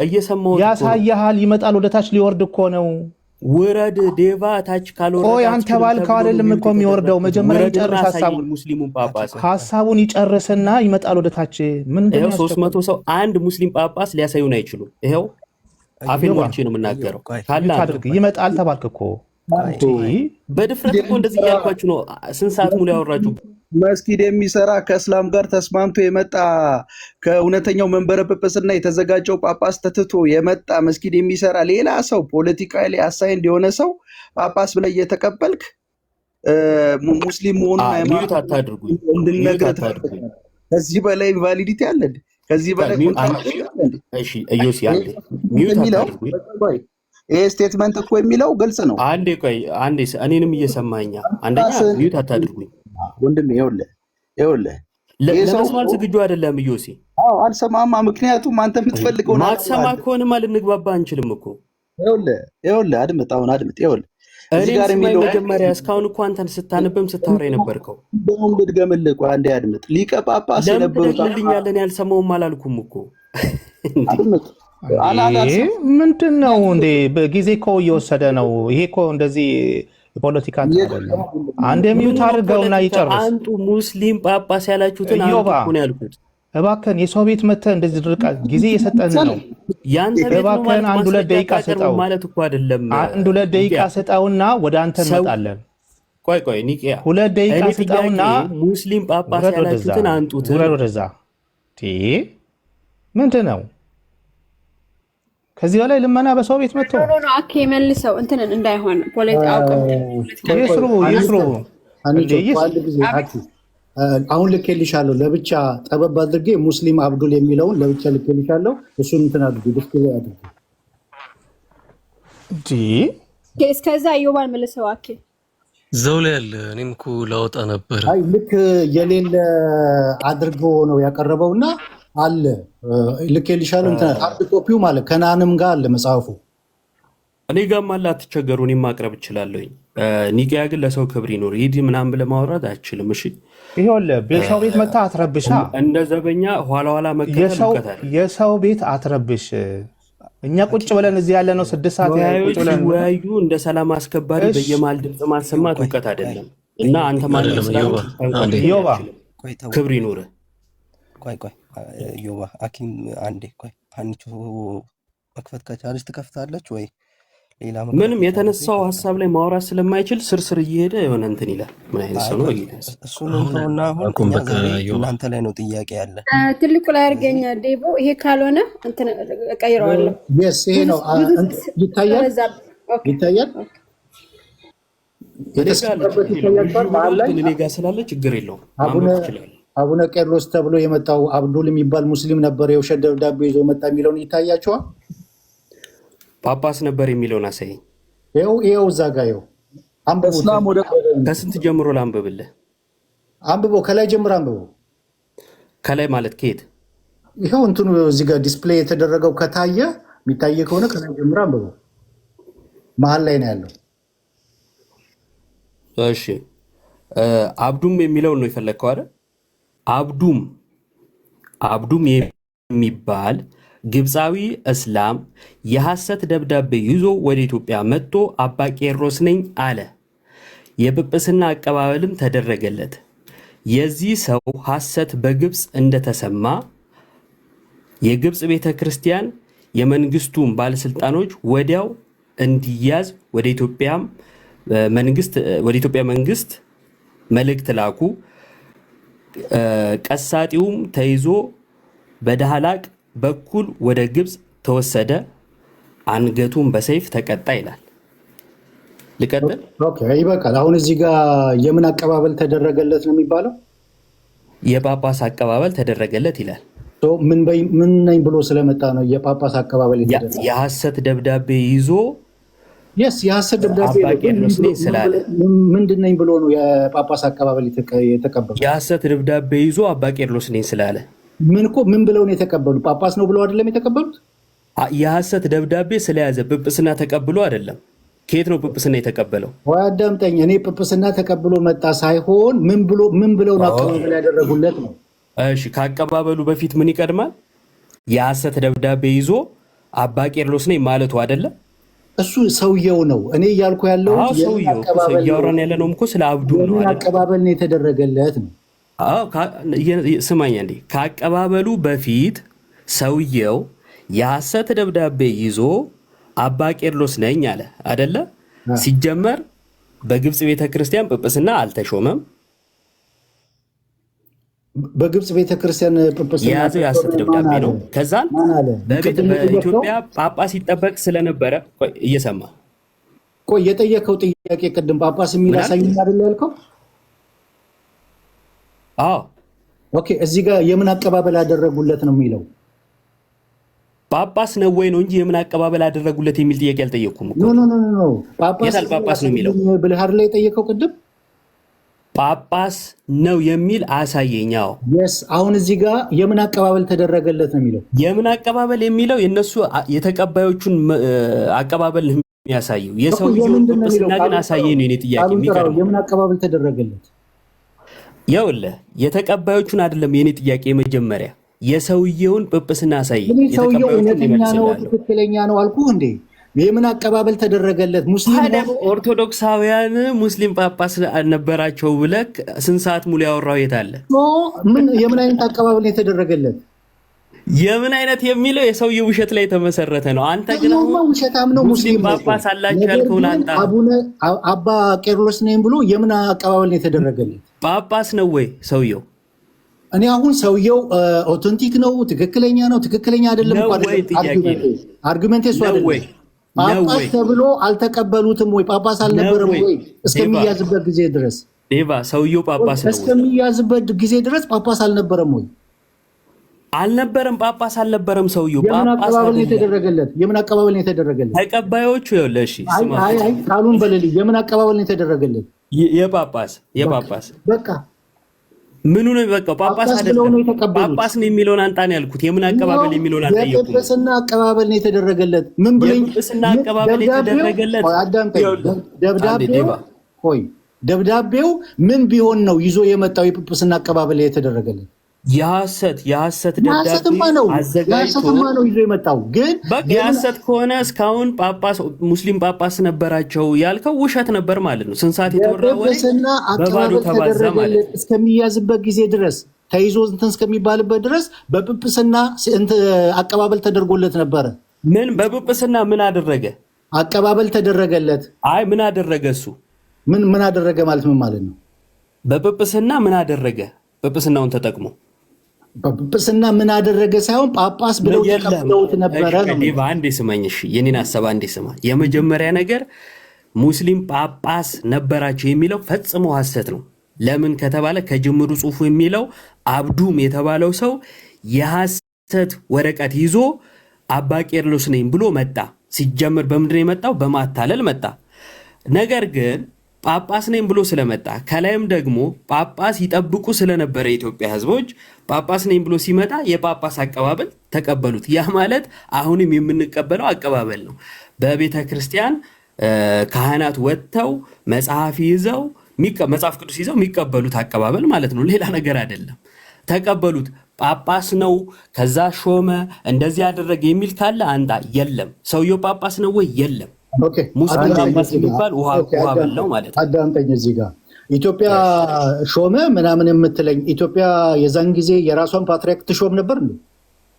እየሰማሁት ያሳያል። ይመጣል ወደ ታች ሊወርድ እኮ ነው። ውረድ ዴቫ ታች ካልወረደ ቆይ አንተ ባልከው አይደለም እኮ የሚወርደው። መጀመሪያ ይጨርስ ሙስሊሙን ጳጳስ ሐሳቡን ይጨርስና ይመጣል ወደ ታች። ምን እንደው 300 ሰው አንድ ሙስሊም ጳጳስ ሊያሳዩን አይችሉም። ይሄው አፌን ሞልቼ ነው የምናገረው። ታድርግ ይመጣል ተባልክ እኮ በድፍረት እኮ እንደዚህ እያልኳችሁ ነው። ስንት ሰዓት ሙሉ ያወራችሁ? መስጊድ የሚሰራ ከእስላም ጋር ተስማምቶ የመጣ ከእውነተኛው መንበረ ጵጵስና የተዘጋጀው ጳጳስ ተትቶ የመጣ መስጊድ የሚሰራ ሌላ ሰው ፖለቲካሊ አሳይንድ የሆነ ሰው ጳጳስ ብለህ እየተቀበልክ ሙስሊም መሆኑን ሃይማኖት አታድርጉኝ። ከዚህ በላይ ቫሊዲቲ አለ? ከዚህ በላይ እሺ ኢዮሲ አለ ሚውት አታድርጉኝ። ይሄ ስቴትመንት እኮ የሚለው ግልጽ ነው። አንዴ ቆይ አንዴ እኔንም እየሰማኛ አንደኛ ሚውት አታድርጉኝ ወንድም። ይኸውልህ ለመስማት ዝግጁ አይደለም ኢዮሲ። አልሰማማ። ምክንያቱም አንተ የምትፈልገው ማትሰማ ከሆነማ ልንግባባ አንችልም እኮ። ይኸውልህ አድምጥ፣ አሁን አድምጥ። ይኸውልህ እዚህ ጋር የሚለው መጀመሪያ እስካሁን እኮ አንተን ስታነብም ስታወራ የነበርከው እንደውም ልድገምልህ። ቆይ አንዴ አድምጥ። ሊቀ ጳጳስ የነበሩት ልኛለን ያልሰማውም አላልኩም እኮ። ምንድን ነው እንዴ? በጊዜ እኮ እየወሰደ ነው ይሄ እኮ እንደዚህ ፖለቲካ አይደለም። አንድ ሚውት አድርገውና ይጨርስ። አንጡ ሙስሊም ጳጳስ ያላችሁትን አንጡ ነው ያልኩት። እባክህን የሰው ቤት መተህ እንደዚህ ድርቃ ጊዜ እየሰጠን ነው። ያንተ ቤት ነው እባክህን ማለት 1-2 ደቂቃ ስጠው ማለት እኮ አይደለም። 1-2 ደቂቃ ስጠውና ወደ አንተ እንመጣለን። ቆይ ኒቂያ 2 ደቂቃ ስጠውና ሙስሊም ጳጳስ ያላችሁትን አንጡት። ውረድ ወደዛ። ምንድን ነው ከዚህ በላይ ልመና በሰው ቤት መጥቶ ነው? አኬ መልሰው እንትን እንዳይሆን ፖለቲካ ይስሩ። አሁን ልኬልሻለሁ ለብቻ ጠበብ አድርጌ ሙስሊም አብዱል የሚለውን ለብቻ ልኬልሻለሁ። እሱን እንትን አድርጌ ዲስፕሌይ አድርጌ እስከዛ ኢዮባን መልሰው አኬ ዘው ላይ ያለ እኔም እኮ ላወጣ ነበር። አይ ልክ የሌለ አድርጎ ነው ያቀረበውና አለ ልኬልሻለሁ። እንትን ሃርድ ኮፒው ማለት ከናንም ጋር አለ መጽሐፉ። እኔ ጋርም አለ። አትቸገሩ፣ እኔም ማቅረብ እችላለሁኝ። ኒቂያ ግን ለሰው ክብር ይኖር ሂድ ምናምን ብለህ ማውራት አይችልም። እሺ ይኸውልህ በሰው ቤት መታ አትረብሻ። እንደ ዘበኛ ኋላ ኋላ መከተል የሰው ቤት አትረብሽ። እኛ ቁጭ ብለን እዚህ ያለ ነው 6 ሰዓት ቁጭ ብለን ወያዩ እንደ ሰላም አስከባሪ በየማል ድምፅ ማሰማት እውቀት አይደለም። እና አንተ ማለት ዮባ ክብር ይኖር። ቆይ ዮባ አኪም አንዴ ቆይ አንቺ መክፈት ከቻለች ትከፍታለች ወይ ሌላ ምንም የተነሳው ሐሳብ ላይ ማውራት ስለማይችል ስርስር እየሄደ የሆነ እንትን ይላል። ምን አይነት ሰው ነው? እሱ ነው ተውና፣ አሁን እናንተ ላይ ነው ጥያቄ ያለ። ትልቁ ላይ አድርገኛ ዴቦ ይሄ ካልሆነ እንትን እቀይረዋለሁ። yes ይሄ ነው ይታያል። እኔ ጋር ስላለ ችግር የለውም። አቡነ ቄርሎስ ተብሎ የመጣው አብዱል የሚባል ሙስሊም ነበር የውሸት ደብዳቤ ይዞ መጣ የሚለውን ይታያቸዋል። ጳጳስ ነበር የሚለውን አሳየኝ። ይኸው እዛ ጋ ይኸው አንብቡት። ከስንት ጀምሮ ላንብብልህ? አንብበው፣ ከላይ ጀምሮ አንብበው። ከላይ ማለት ከየት? ይኸው እንትኑ እዚህ ጋር ዲስፕሌይ የተደረገው ከታየ የሚታየ ከሆነ ከላይ ጀምሮ አንብበው። መሀል ላይ ነው ያለው። እሺ አብዱም የሚለውን ነው የፈለግከው አይደል? አብዱም የሚባል ግብፃዊ እስላም የሐሰት ደብዳቤ ይዞ ወደ ኢትዮጵያ መጥቶ አባ ቄሮስ ነኝ አለ። የጵጵስና አቀባበልም ተደረገለት። የዚህ ሰው ሐሰት በግብፅ እንደተሰማ የግብፅ ቤተ ክርስቲያን የመንግስቱን ባለስልጣኖች ወዲያው እንዲያዝ ወደ ኢትዮጵያ መንግስት መልእክት ላኩ። ቀሳጢውም ተይዞ በዳህላቅ በኩል ወደ ግብፅ ተወሰደ። አንገቱን በሰይፍ ተቀጣ ይላል። ልቀጥል? ኦኬ ይበቃል። አሁን እዚህ ጋር የምን አቀባበል ተደረገለት ነው የሚባለው? የጳጳስ አቀባበል ተደረገለት ይላል። ምን ነኝ ብሎ ስለመጣ ነው የጳጳስ አቀባበል የተደረገለት? የሐሰት ደብዳቤ ይዞ የሐሰት ደብዳቤ ስላለ ምንድን ነኝ ብሎ ነው የጳጳስ አቀባበል የተቀበሉ? የሐሰት ደብዳቤ ይዞ አባ ቄርሎስ ነኝ ስላለ ምን ብለው ነው የተቀበሉ? ጳጳስ ነው ብለው አይደለም የተቀበሉት። የሐሰት ደብዳቤ ስለያዘ ጵጵስና ተቀብሎ አይደለም። ከየት ነው ጵጵስና የተቀበለው? ወይ አዳምጠኝ። እኔ ጵጵስና ተቀብሎ መጣ ሳይሆን ምን ብለው ነው አቀባበል ያደረጉለት ነው። እሺ ከአቀባበሉ በፊት ምን ይቀድማል? የሐሰት ደብዳቤ ይዞ አባ ቄርሎስ ነኝ ማለቱ አይደለም። እሱ ሰውየው ነው። እኔ እያልኩ ያለው እያወራን ያለ ነው እኮ ስለ አብዱ ነው። አቀባበል ነው የተደረገለት ነው። ስማኛ እንዴ፣ ከአቀባበሉ በፊት ሰውየው የሐሰት ደብዳቤ ይዞ አባ ቄርሎስ ነኝ አለ አደለ? ሲጀመር በግብፅ ቤተክርስቲያን ጵጵስና አልተሾመም። በግብፅ ቤተክርስቲያን ጵጵስና የያዘው የሐሰት ደብዳቤ ነው። ከዛን በኢትዮጵያ ጳጳስ ይጠበቅ ስለነበረ እየሰማ ቆይ፣ የጠየቀው ጥያቄ ቅድም ጳጳስ የሚል አሳይኝ አይደል ያልከው? ኦኬ፣ እዚህ ጋር የምን አቀባበል አደረጉለት ነው የሚለው። ጳጳስ ነው ወይ ነው እንጂ የምን አቀባበል አደረጉለት የሚል ጥያቄ አልጠየኩም እኮ። ኖ ጳጳስ ነው የሚለው ብለህ አይደል የጠየቀው ቅድም? ጳጳስ ነው የሚል አሳየኛው። አሁን እዚህ ጋር የምን አቀባበል ተደረገለት ነው የሚለው። የምን አቀባበል የሚለው የነሱ የተቀባዮቹን አቀባበል ነው የሚያሳየው። የሰውየውን ጵጵስና ግን አሳየኝ ነው የኔ ጥያቄ የሚቀርበው። የምን አቀባበል ተደረገለት? ይኸውልህ የተቀባዮቹን አይደለም የኔ ጥያቄ መጀመሪያ የሰውየውን ጵጵስና አሳየኝ። ሰውየው እውነተኛ ነው ትክክለኛ ነው አልኩህ እንዴ። የምን አቀባበል ተደረገለት? ሙስሊም ኦርቶዶክሳውያን ሙስሊም ጳጳስ ነበራቸው ብለህ ስንት ሰዓት ሙሉ ያወራው የት አለ? የምን አይነት አቀባበል የተደረገለት? የምን አይነት የሚለው የሰውየው ውሸት ላይ የተመሰረተ ነው። አንተ ግን ውሸታም ነው። ሙስሊም ጳጳስ አላቸው ያልከውን አንተ አባ ቄርሎስ ነኝ ብሎ የምን አቀባበል የተደረገለት? ጳጳስ ነው ወይ ሰውየው? እኔ አሁን ሰውየው ኦተንቲክ ነው፣ ትክክለኛ ነው፣ ትክክለኛ አይደለም አርጉሜንት እሱ አይደለም። ጳጳስ ተብሎ አልተቀበሉትም ወይ? ጳጳስ አልነበረም ወይ? እስከሚያዝበት ጊዜ ድረስ ዴባ ሰውየው ጳጳስ ነው። እስከሚያዝበት ጊዜ ድረስ ጳጳስ አልነበረም ወይ? አልነበረም። ጳጳስ አልነበረም ሰውየው። የምን አቀባበል የተደረገለት? የምን አቀባበል የተደረገለት? ተቀባዮቹ ይኸውልህ፣ እሺ አይ ቃሉን በልልኝ። የምን አቀባበል የተደረገለት? የጳጳስ በቃ ምኑ ነው? በቃ ጳጳስ አይደለም። ጳጳስ ነው የሚለውን አንጣን ያልኩት። የምን አቀባበል የሚለውን አልጠየኩም። የጵጵስና አቀባበል ነው የተደረገለት። ምን ብለኝ? የጵጵስና አቀባበል የተደረገለት ደብዳቤው ምን ቢሆን ነው ይዞ የመጣው? የጵጵስና አቀባበል የተደረገለት የሐሰት ደብዳቤ አዘጋጅቶ ነው ይዞ የመጣው። ግን በቃ የሐሰት ከሆነ እስካሁን ሙስሊም ጳጳስ ነበራቸው ያልከው ውሸት ነበር ማለት ነው። ስንት ሰዓት የተወራ ወሬ በባዶ ተባዛ ማለት ነው። እስከሚያዝበት ጊዜ ድረስ ተይዞ እንትን እስከሚባልበት ድረስ በጵጵስና አቀባበል ተደርጎለት ነበረ። ምን በጵጵስና ምን አደረገ? አቀባበል ተደረገለት። አይ ምን አደረገ? እሱ ምን አደረገ ማለት ምን ማለት ነው? በጵጵስና ምን አደረገ? ጵጵስናውን ተጠቅሞ በጵጵስና ምን አደረገ ሳይሆን ጳጳስ ብለው ተቀብለውት ነበረ ነው። አንዴ ስማኝ እሺ፣ የኔን ሐሳብ አንዴ ስማ። የመጀመሪያ ነገር ሙስሊም ጳጳስ ነበራቸው የሚለው ፈጽሞ ሐሰት ነው። ለምን ከተባለ ከጅምሩ ጽሑፉ የሚለው አብዱም የተባለው ሰው የሐሰት ወረቀት ይዞ አባ ቄርሎስ ነኝ ብሎ መጣ። ሲጀምር በምንድን ነው የመጣው? በማታለል መጣ። ነገር ግን ጳጳስ ነኝ ብሎ ስለመጣ ከላይም ደግሞ ጳጳስ ይጠብቁ ስለነበረ የኢትዮጵያ ሕዝቦች ጳጳስ ነኝ ብሎ ሲመጣ የጳጳስ አቀባበል ተቀበሉት። ያ ማለት አሁንም የምንቀበለው አቀባበል ነው። በቤተ ክርስቲያን ካህናት ወጥተው መጽሐፍ ቅዱስ ይዘው የሚቀበሉት አቀባበል ማለት ነው። ሌላ ነገር አይደለም። ተቀበሉት። ጳጳስ ነው ከዛ ሾመ እንደዚህ ያደረገ የሚል ካለ አንዳ የለም። ሰውየው ጳጳስ ነው ወይ? የለም። ሙስሊም ጳጳስ የሚባል ውሃ በለው ማለት ነው። አዳምጠኝ። እዚህ ጋር ኢትዮጵያ ሾመ ምናምን የምትለኝ ኢትዮጵያ የዛን ጊዜ የራሷን ፓትሪያርክ ትሾም ነበር እንዴ?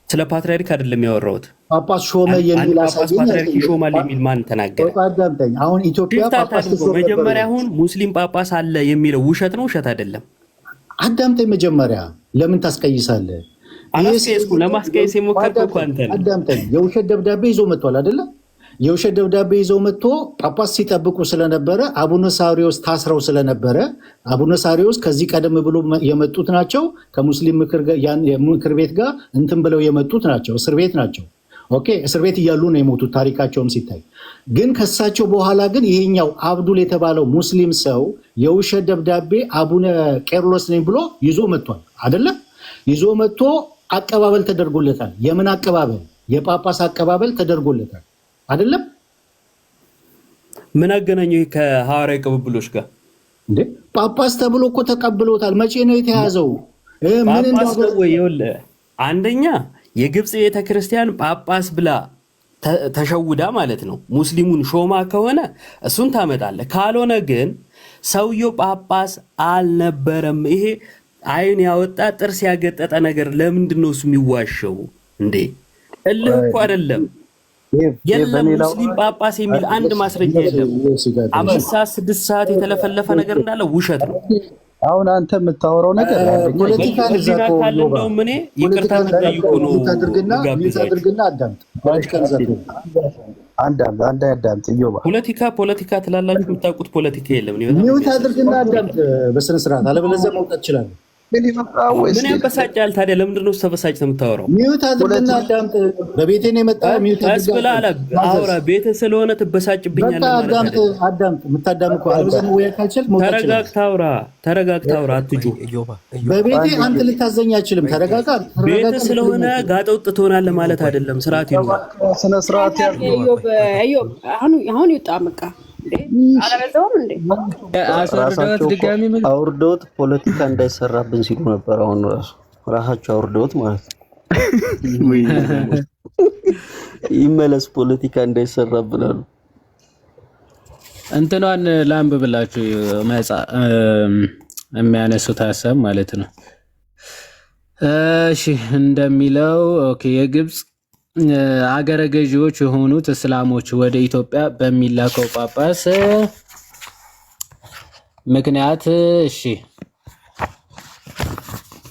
ስለ ፓትሪያርክ አይደለም ያወራሁት። ጳጳስ ሾመ የሚል ፓትሪያርክ ይሾማል የሚል ማን ተናገረ? አዳምጠኝ። አሁን ኢትዮጵያ ጳጳስ መጀመሪያ አሁን ሙስሊም ጳጳስ አለ የሚለው ውሸት ነው ውሸት አይደለም? አዳምጠኝ። መጀመሪያ ለምን ታስቀይሳለህ? ለማስቀየስ የሞከርከው እኮ አንተ ነህ። አዳምጠኝ። የውሸት ደብዳቤ ይዞ መጥቷል አይደለ? የውሸት ደብዳቤ ይዘው መጥቶ ጳጳስ ሲጠብቁ ስለነበረ አቡነ ሳዊሮስ ታስረው ስለነበረ አቡነ ሳዊሮስ ከዚህ ቀደም ብሎ የመጡት ናቸው። ከሙስሊም ምክር ቤት ጋር እንትን ብለው የመጡት ናቸው። እስር ቤት ናቸው። ኦኬ፣ እስር ቤት እያሉ ነው የሞቱት ታሪካቸውም ሲታይ። ግን ከሳቸው በኋላ ግን ይሄኛው አብዱል የተባለው ሙስሊም ሰው የውሸት ደብዳቤ አቡነ ቄርሎስ ነኝ ብሎ ይዞ መጥቷል አይደለ? ይዞ መጥቶ አቀባበል ተደርጎለታል። የምን አቀባበል? የጳጳስ አቀባበል ተደርጎለታል አይደለም? ምን አገናኘው ከሐዋርያዊ ቅብብሎች ጋር እንዴ? ጳጳስ ተብሎ እኮ ተቀብሎታል። መቼ ነው የተያዘው? ጳጳስ ነው ወይ? ይኸውልህ አንደኛ የግብፅ ቤተክርስቲያን ጳጳስ ብላ ተሸውዳ ማለት ነው ሙስሊሙን ሾማ ከሆነ እሱን ታመጣለህ። ካልሆነ ግን ሰውየው ጳጳስ አልነበረም። ይሄ አይን ያወጣ ጥርስ ያገጠጠ ነገር ለምንድን ነው እሱ የሚዋሸው እንዴ? እልህ እኮ አይደለም። የለም ሙስሊም ጳጳስ የሚል አንድ ማስረጃ የለም። 5 ሰዓት 6 ሰዓት የተለፈለፈ ነገር እንዳለ ውሸት ነው። አሁን አንተ የምታወራው ነገር ፖለቲካ ካለ እንደውም እኔ ይቅርታ ጠይቁ ነው። አዳምጥ ፖለቲካ ትላላችሁ፣ የምታውቁት ፖለቲካ የለም። ሚውት አድርግና አዳምጥ በስነ ስርዓት፣ አለበለዚያ መውጣት ይችላል። ምን ያበሳጫል ታዲያ? ለምንድን ነው ተበሳጭተህ የምታወራው? ሚውት አድርግና አዳምጥ። በቤቴ ነው የመጣው። ሚውት አድርግና አውራ። ቤት ስለሆነ ትበሳጭብኛለህ ማለት ነው። አዳምጥ። የምታዳምጥ ከሆነ አለበለዚያ ወይ ካልቻል መውጣት ይችላል። ተረጋግተህ አውራ። አትጩ። በቤቴ አንተ ልታዘኝ አይችልም። ተረጋጋ። ቤት ስለሆነ ጋጠውጥ ትሆናለህ ማለት አይደለም። ስርዓት ይኑር። ስነ ስርዓት ያለው አሁን ይውጣ በቃ። አለበዛውም እንዴ አውርደውት ፖለቲካ እንዳይሰራብን ሲሉ ነበር። አሁን ራሳቸው አውርደውት ማለት ነው። ይመለስ ፖለቲካ እንዳይሰራ ብላሉ። እንትኗን ላምብ ብላችሁ የሚያነሱት ሀሳብ ማለት ነው። እሺ እንደሚለው ኦኬ የግብፅ አገረ ገዢዎች የሆኑት እስላሞች ወደ ኢትዮጵያ በሚላከው ጳጳስ ምክንያት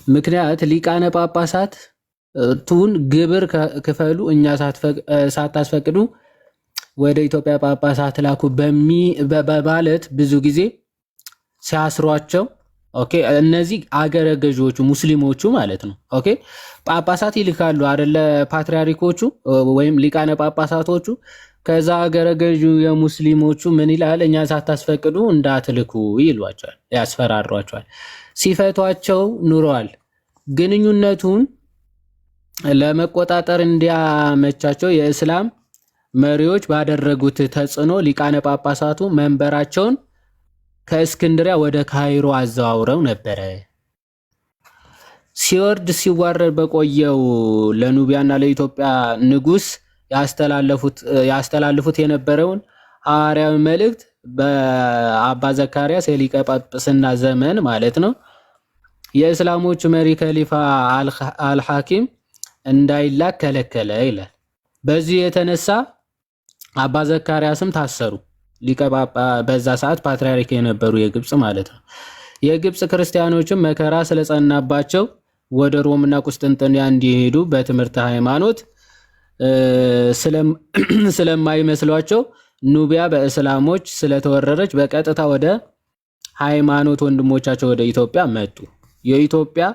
ምክንያት ሊቃነ ጳጳሳት ቱን ግብር ክፈሉ እኛ ሳታስፈቅዱ ወደ ኢትዮጵያ ጳጳሳት ላኩ በማለት ብዙ ጊዜ ሲያስሯቸው ኦኬ እነዚህ አገረ ገዢዎቹ ሙስሊሞቹ ማለት ነው። ኦኬ ጳጳሳት ይልካሉ አይደለ ፓትሪያርኮቹ ወይም ሊቃነ ጳጳሳቶቹ። ከዛ አገረ ገዢው የሙስሊሞቹ ምን ይላል? እኛ ሳታስፈቅዱ እንዳትልኩ ይሏቸዋል፣ ያስፈራሯቸዋል። ሲፈቷቸው ኑረዋል። ግንኙነቱን ለመቆጣጠር እንዲያመቻቸው የእስላም መሪዎች ባደረጉት ተጽዕኖ ሊቃነ ጳጳሳቱ መንበራቸውን ከእስክንድሪያ ወደ ካይሮ አዘዋውረው ነበረ። ሲወርድ ሲዋረድ በቆየው ለኑቢያና ለኢትዮጵያ ንጉስ ያስተላልፉት የነበረውን ሐዋርያዊ መልእክት በአባ ዘካርያስ የሊቀ ጳጳስና ዘመን ማለት ነው የእስላሞች መሪ ከሊፋ አልሐኪም እንዳይላክ ከለከለ ይላል። በዚህ የተነሳ አባ ዘካርያስም ታሰሩ። ሊቀ በዛ ሰዓት ፓትርያርክ የነበሩ የግብጽ ማለት ነው። የግብጽ ክርስቲያኖችም መከራ ስለጸናባቸው ወደ ሮምና ቁስጥንጥንያ እንዲሄዱ በትምህርት ሃይማኖት ስለማይመስሏቸው ኑቢያ በእስላሞች ስለተወረረች በቀጥታ ወደ ሃይማኖት ወንድሞቻቸው ወደ ኢትዮጵያ መጡ። የኢትዮጵያ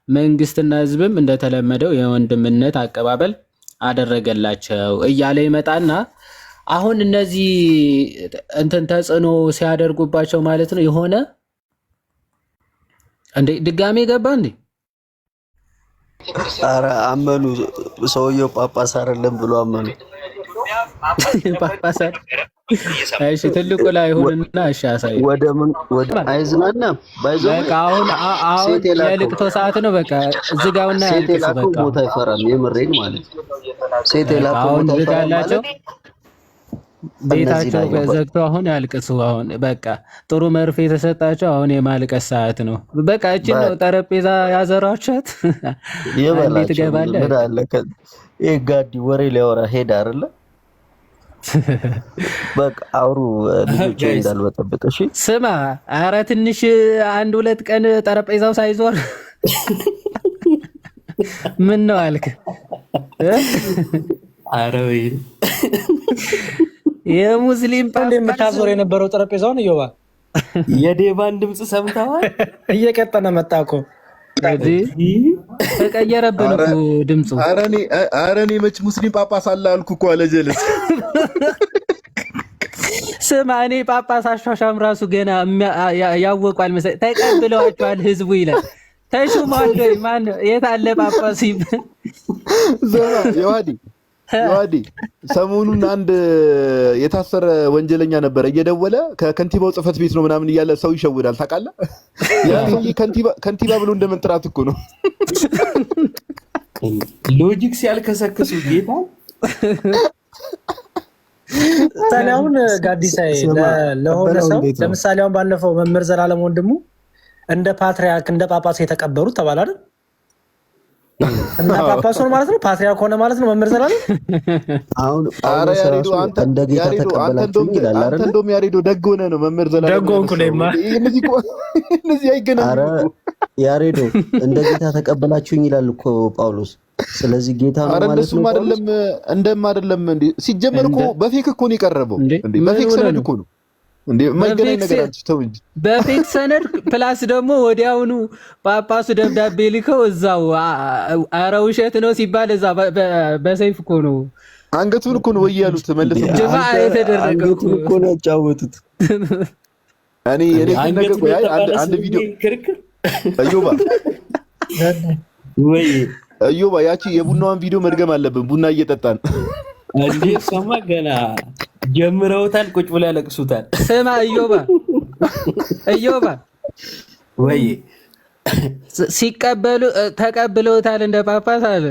መንግስትና ህዝብም እንደተለመደው የወንድምነት አቀባበል አደረገላቸው እያለ ይመጣና አሁን እነዚህ እንትን ተጽዕኖ ሲያደርጉባቸው ማለት ነው የሆነ እንዴ ድጋሜ ገባ እንዴ? ኧረ አመኑ። ሰውየው ጳጳስ አይደለም ብሎ አመኑ። ጳጳስ እሺ ትልቁ ላይ ሆነና እሺ አሳይ ወደ አይዝናናም ባይዞ በቃ አሁን የልቅሶ ሰዓት ነው። በቃ ዝጋውና ያልቅሱ። በቃ ሞት አይፈራም። የምሬን ማለት ሴት የላከው አሁን ሞት ዝጋላቸው ቤታቸው ዘግተው አሁን ያልቅሱ። አሁን በቃ ጥሩ መርፌ የተሰጣቸው አሁን የማልቀስ ሰዓት ነው። በቃ እቺ ነው ጠረጴዛ ያዘራቻት እንዴት ትገባለህ? ምን አለ ይሄ ጋዲ ወሬ ሊያወራ ሄድ አይደለ? በቃ አውሩ ልጆች እንዳልበጠበጠ። እሺ ስማ፣ ኧረ ትንሽ አንድ ሁለት ቀን ጠረጴዛው ሳይዞር ምን ነው አልክ? ኧረ ወይ የሙስሊም እንደ የምታዞር የነበረው ጠረጴዛውን እዮባ የዴቫን ድምጽ ሰምተዋል? እየቀጠነ መጣ እኮ ተቀየረብን እኮ ድምፁ። ኧረ እኔ መች ሙስሊም ጳጳስ አለ አልኩ እኮ አለ ጀለስ። ስማ እኔ ጳጳስ አሿሿም ራሱ ገና ያወቋል መሰለኝ። ተቀብለዋቸዋል ህዝቡ ይላል። ተሹሟል ወይ ማን የት አለ ጳጳስ ይባል? ዮሐዲ ሰሞኑን አንድ የታሰረ ወንጀለኛ ነበረ እየደወለ ከከንቲባው ጽሕፈት ቤት ነው ምናምን እያለ ሰው ይሸውዳል። ታውቃለህ? ያ ሰውዬ ከንቲባ ብሎ እንደመጥራት እኮ ነው። ሎጂክ ሲያልከሰክሱ ጌታ ታዲያውን ጋዲሳይ ለሆነ ሰው ለምሳሌ አሁን ባለፈው መምህር ዘላለም ወንድሙ እንደ ፓትሪያርክ እንደ ጳጳስ የተቀበሩት ተባለ አይደል? እና ጳጳስ ሆነ ማለት ነው ፓትሪያርክ ሆነ ማለት ነው መምህር ዘላለም። አሁን ኧረ ያሬዶ አንተ እንደውም ያሬዶ ደግ ሆነ ነው መምህር ዘላለም ደግ ሆንኩ ነይማ። እነዚህ አይገናኙም። ኧረ ያሬዶ እንደ ጌታ ተቀበላችሁኝ ይላል እኮ ጳውሎስ። ስለዚህ ጌታ ነው ማለት ነው። እንደሱም አይደለም እንደም አይደለም እንዴ? ሲጀመር እኮ በፌክ እኮ ነው የቀረበው እንዴ? በፌክ ሰነድ እኮ ነው እንዴ? የማይገናኝ ነገራችሁ ተው እንጂ። በፌክ ሰነድ ፕላስ ደግሞ ወዲያውኑ ጳጳሱ ደብዳቤ ልከው እዛው ኧረ ውሸት ነው ሲባል እዛ በሰይፍ እኮ ነው አንገቱን እኮ ነው ወይ ያሉት መልሰው ጅማ የተደረገው እኮ ነው ያጫወቱት። እኔ ነገር ቆይ አንድ ቪዲዮ ክርክር እዮባ ያቺ የቡናዋን ቪዲዮ መድገም አለብን። ቡና እየጠጣን እንዴ ሰማ ገና ጀምረውታል። ቁጭ ብለው ያለቅሱታል። ስማ እዮባ ወይ ሲቀበሉ ተቀብለውታል እንደ ጳጳስ አለ።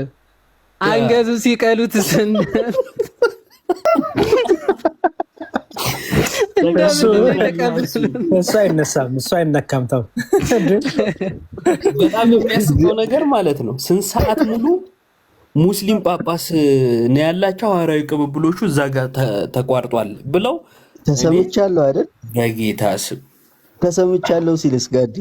አንገቱ ሲቀሉት እሱ አይነሳም፣ እሱ አይነካም። ተው በጣም የሚያስቀው ነገር ማለት ነው ስንት ሰዓት ሙሉ ሙስሊም ጳጳስ ነው ያላቸው ሐዋርያዊ ቅብብሎቹ እዛ ጋር ተቋርጧል ብለው ተሰምቻለሁ አይደል? በጌታ ስም ተሰምቻለሁ ሲልስ ጋዲ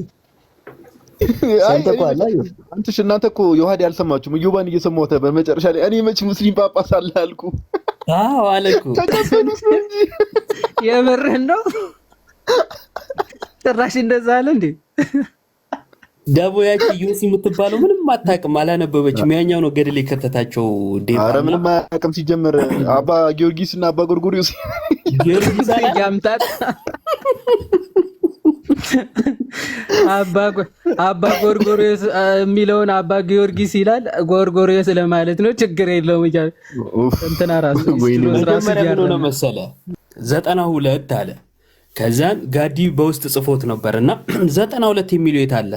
አንተሽ እናንተ እኮ ዮሐድ ያልሰማችሁም እዮባን እየሰማሁት በመጨረሻ ላይ እኔ መች ሙስሊም ጳጳስ አለ አልኩ። አዎ አለኩ። ተቀበሉት እንጂ የምርህን ነው። ጭራሽ እንደዛ አለ እንዴ? ደቦ ያቺ ዩሲ የምትባለው ምንም አታውቅም፣ አላነበበችም። ያኛው ነው ገደል የከተታቸው ዴማ። ኧረ ምንም አያውቅም ሲጀመር። አባ ጊዮርጊስ እና አባ ጎርጎሪዮስ ጊዮርጊስ ያምጣት አባ ጎርጎሪዮስ የሚለውን አባ ጊዮርጊስ ይላል። ጎርጎሪዮስ ለማለት ነው። ችግር የለውም እያለ እንትና ራሱ መጀመሪያ ምን ሆነ መሰለ 92 አለ። ከዛን ጋዲ በውስጥ ጽፎት ነበርና 92 የሚለው የት አለ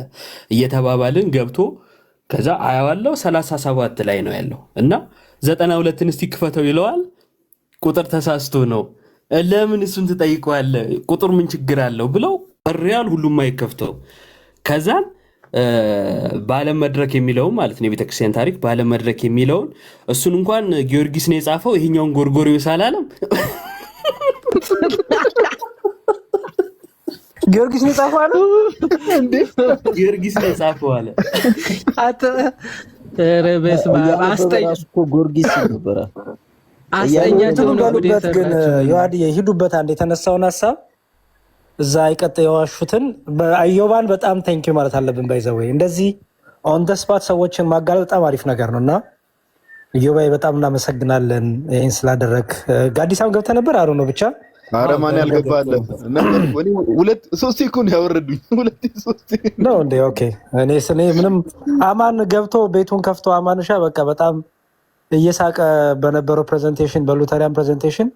እየተባባልን ገብቶ ከዛ አያዋለው 37 ላይ ነው ያለው እና 92ን እስቲ ክፈተው ይለዋል። ቁጥር ተሳስቶ ነው። ለምን እሱን ትጠይቀዋለህ? ቁጥር ምን ችግር አለው ብለው ሪያል ሁሉም አይከፍተው። ከዛን በዓለም መድረክ የሚለው ማለት ነው የቤተክርስቲያን ታሪክ በዓለም መድረክ የሚለውን እሱን እንኳን ጊዮርጊስ ነው የጻፈው። ይሄኛውን ጎርጎሪዮስ አላለም። ጊዮርጊስ ነው የጻፈው አለ እንዴ? ጊዮርጊስ ነው የጻፈው አለ። ረበስ ማስተያየት እኮ ጊዮርጊስ ነበር። አስተኛቸው ነው ወደበት ግን ዮሐድ የሄዱበት አንድ የተነሳውን ሐሳብ እዛ የዋሹትን በአዮባን በጣም ቴንኪ ማለት አለብን። ባይዘው እንደዚህ ኦን ደ ስፓት ሰዎችን ማጋለጥ በጣም አሪፍ ነገር ነውና አዮባይ በጣም እናመሰግናለን ይሄን ስላደረግ። ጋዲሳም ገብተህ ነበር አሮ ነው ብቻ አረማን ያልገባለ ሁለት ሶስት እኮ ነው ያወረዱኝ። ሁለት ሶስት ነው እንዴ? ኦኬ እኔ ምንም አማን ገብቶ ቤቱን ከፍቶ አማንሻ በቃ በጣም እየሳቀ በነበረው ፕሬዘንቴሽን በሉተሪያን ፕሬዘንቴሽን